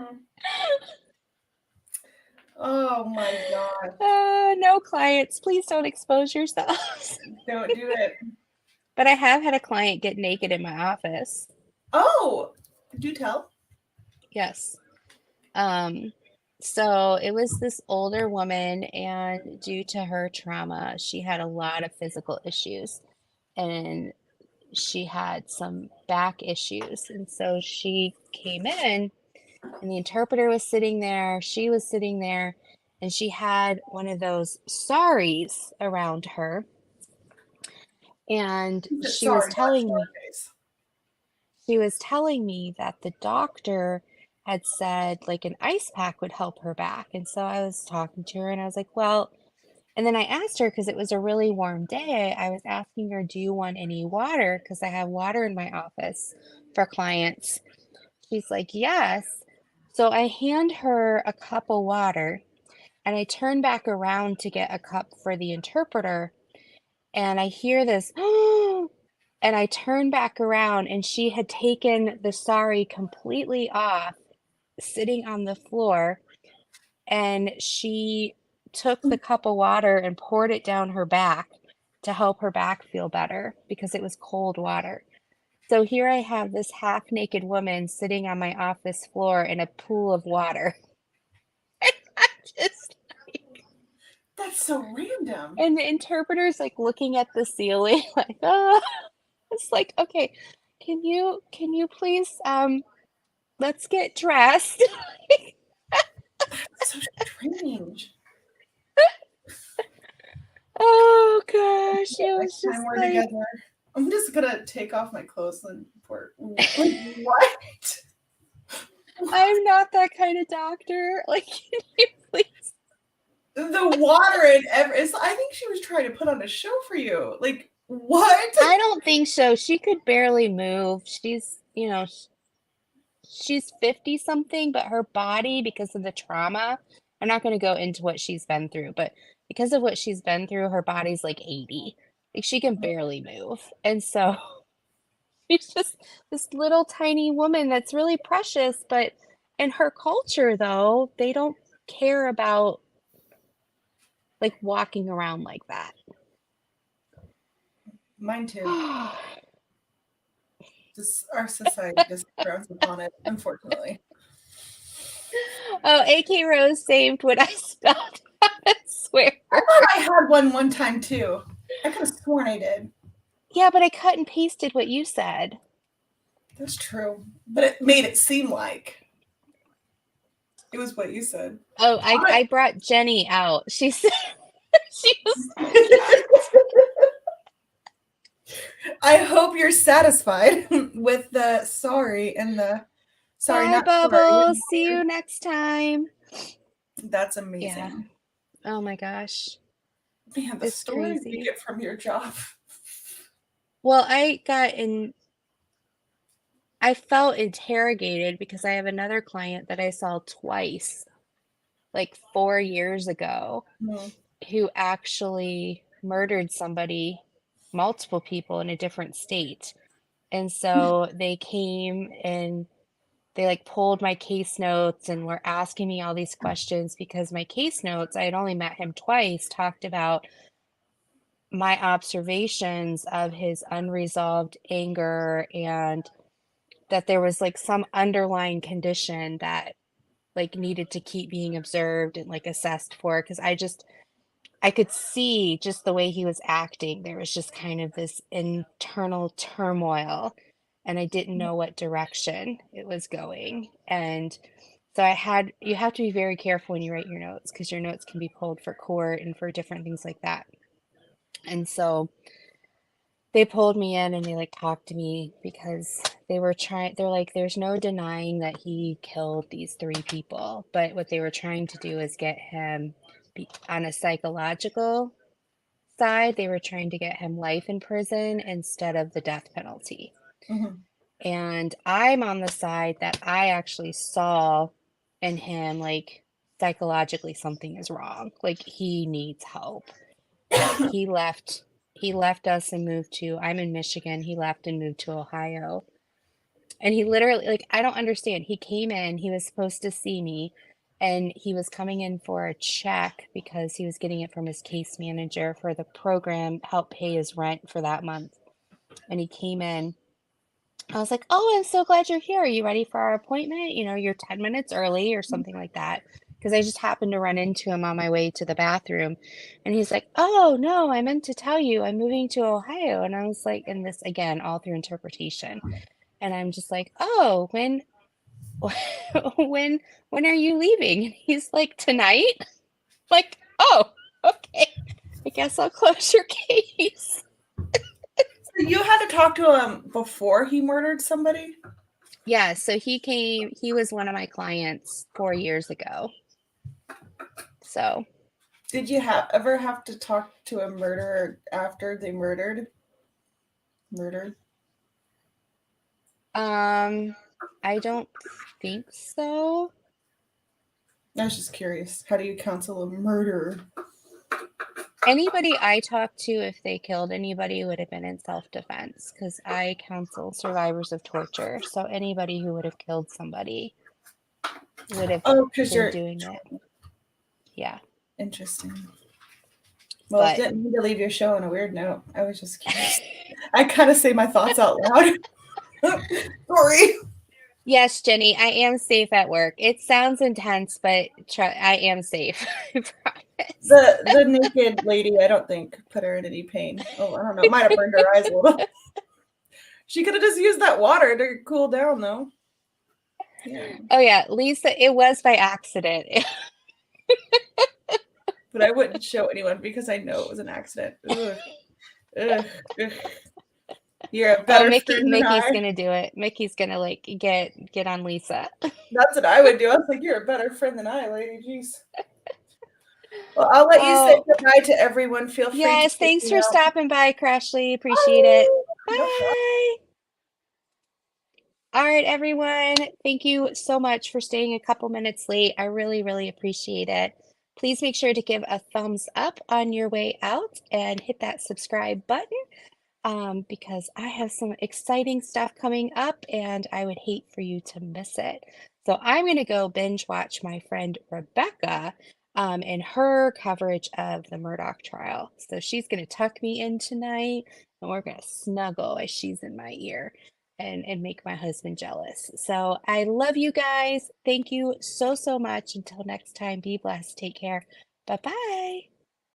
Oh my God. No clients, please don't expose yourselves. Don't do it. But I have had a client get naked in my office. Oh, do tell. Yes. Um, so it was this older woman, and due to her trauma, she had a lot of physical issues, and she had some back issues. And so she came in, and the interpreter was sitting there, she was sitting there, and she had one of those saris around her. And Sorry, not Scarface. she was telling me that the doctor had said like an ice pack would help her back. And so I was talking to her and I was like, well, and then I asked her because it was a really warm day. I was asking her, do you want any water? Because I have water in my office for clients. She's like, yes. So I hand her a cup of water and I turn back around to get a cup for the interpreter. And I hear this, and I turn back around and she had taken the sari completely off, sitting on the floor, and she took the cup of water and poured it down her back to help her back feel better because it was cold water. So here I have this half naked woman sitting on my office floor in a pool of water. I just That's so random. and the interpreter's like looking at the ceiling like, oh, it's like, okay, can you please let's get dressed. So strange. Oh gosh, it Next was time just we're like, together, I'm just gonna take off my clothes and pour. Like, what? I'm not that kind of doctor. Like, can you please? The water and I think she was trying to put on a show for you. Like, what? I don't think so. She could barely move. She's 50 something, but her body, because of the trauma, I'm not going to go into what she's been through, but because of what she's been through, her body's like 80. Like she can barely move. And so she's just this little tiny woman that's really precious, but in her culture though, they don't care about like walking around like that. Mine too. Oh, Just our society just frowns upon it, unfortunately. AK Rose saved what I spelled. I swear. I thought I had one time too. I could have sworn I did. Yeah, but I cut and pasted what you said. That's true, but it made it seem like it was what you said. Oh, I brought Jenny out. She said she was. I hope you're satisfied with the sorry and the sorry, Bye, not sorry. Bubbles. See you next time. That's Yeah. amazing. Oh my gosh. Man, the It's stories you crazy. get from your job. Well, I felt interrogated because I have another client that I saw twice, like 4 years ago, Hmm. who actually murdered somebody, multiple people in a different state. And so they came and they like pulled my case notes and were asking me all these questions because my case notes, I had only met him twice, talked about my observations of his unresolved anger and that there was like some underlying condition that like needed to keep being observed and like assessed for because I could see just the way he was acting. There was just kind of this internal turmoil, and I didn't know what direction it was going. And so you have to be very careful when you write your notes because your notes can be pulled for court and for different things like that. And so they pulled me in and they like talked to me because they're like, there's no denying that he killed these three people. But what they were trying to do is get him on a psychological side, they were trying to get him life in prison instead of the death penalty. Hmm. And I'm on the side that I actually saw in him, like, psychologically something is wrong. Like, he needs help. And he left us and moved to, I'm in Michigan. He left and moved to Ohio. And he literally, like, I don't understand. He came in, he was supposed to see me, and he was coming in for a check because he was getting it from his case manager for the program, help pay his rent for that month. And he came in. I was like, "Oh, I'm so glad you're here. Are you ready for our appointment? You know, you're 10 minutes early or something like that." Because I just happened to run into him on my way to the bathroom. And he's like, "Oh, no, I meant to tell you I'm moving to Ohio." And I was like, and this again, all through interpretation. And I'm just like, "Oh, when when are you leaving?" And he's like, "Tonight." Like, "Oh, okay. I guess I'll close your case." So you had to talk to him before he murdered somebody? Yeah, so he was one of my clients 4 years ago. So, Did you ever have to talk to a murderer after they murdered? um, I don't think so. I was just curious. How do you counsel a murderer? Anybody I talked to, if they killed anybody, would have been in self-defense because I counsel survivors of torture. So anybody who would have killed somebody would have Oh, because been you're doing it. Yeah. interesting. Well, But didn't mean to leave your show on a weird note. I was just curious. I kind of say my thoughts out loud. Sorry. yes, Jenny, I am safe at work. It sounds intense, but I am safe. I promise. The naked lady, I don't think put her in any pain. Oh, I don't know. Might have burned her eyes a little. She could have just used that water to cool down, though. Yeah, Oh yeah, Lisa, it was by accident. but I wouldn't show anyone because I know it was an accident. Ugh, ugh, ugh. You're a Oh, better friend than Mickey's I. gonna do it. Mickey's gonna like get on Lisa. That's what I would do. I was like, you're a better friend than I, lady. Jeez. Well, I'll let you say Oh, goodbye to everyone. Feel free to yes, kick thanks me for out. stopping by, Crashly. Appreciate it. Bye. No problem. Bye. All right, everyone. Thank you so much for staying a couple minutes late. I really, really appreciate it. Please make sure to give a thumbs up on your way out and hit that subscribe button. Because I have some exciting stuff coming up and I would hate for you to miss it. So I'm going to go binge watch my friend Rebecca and her coverage of the Murdoch trial. So she's going to tuck me in tonight and we're going to snuggle as she's in my ear and make my husband jealous. So I love you guys. Thank you so, so much. Until next time, be blessed. Take care. Bye bye.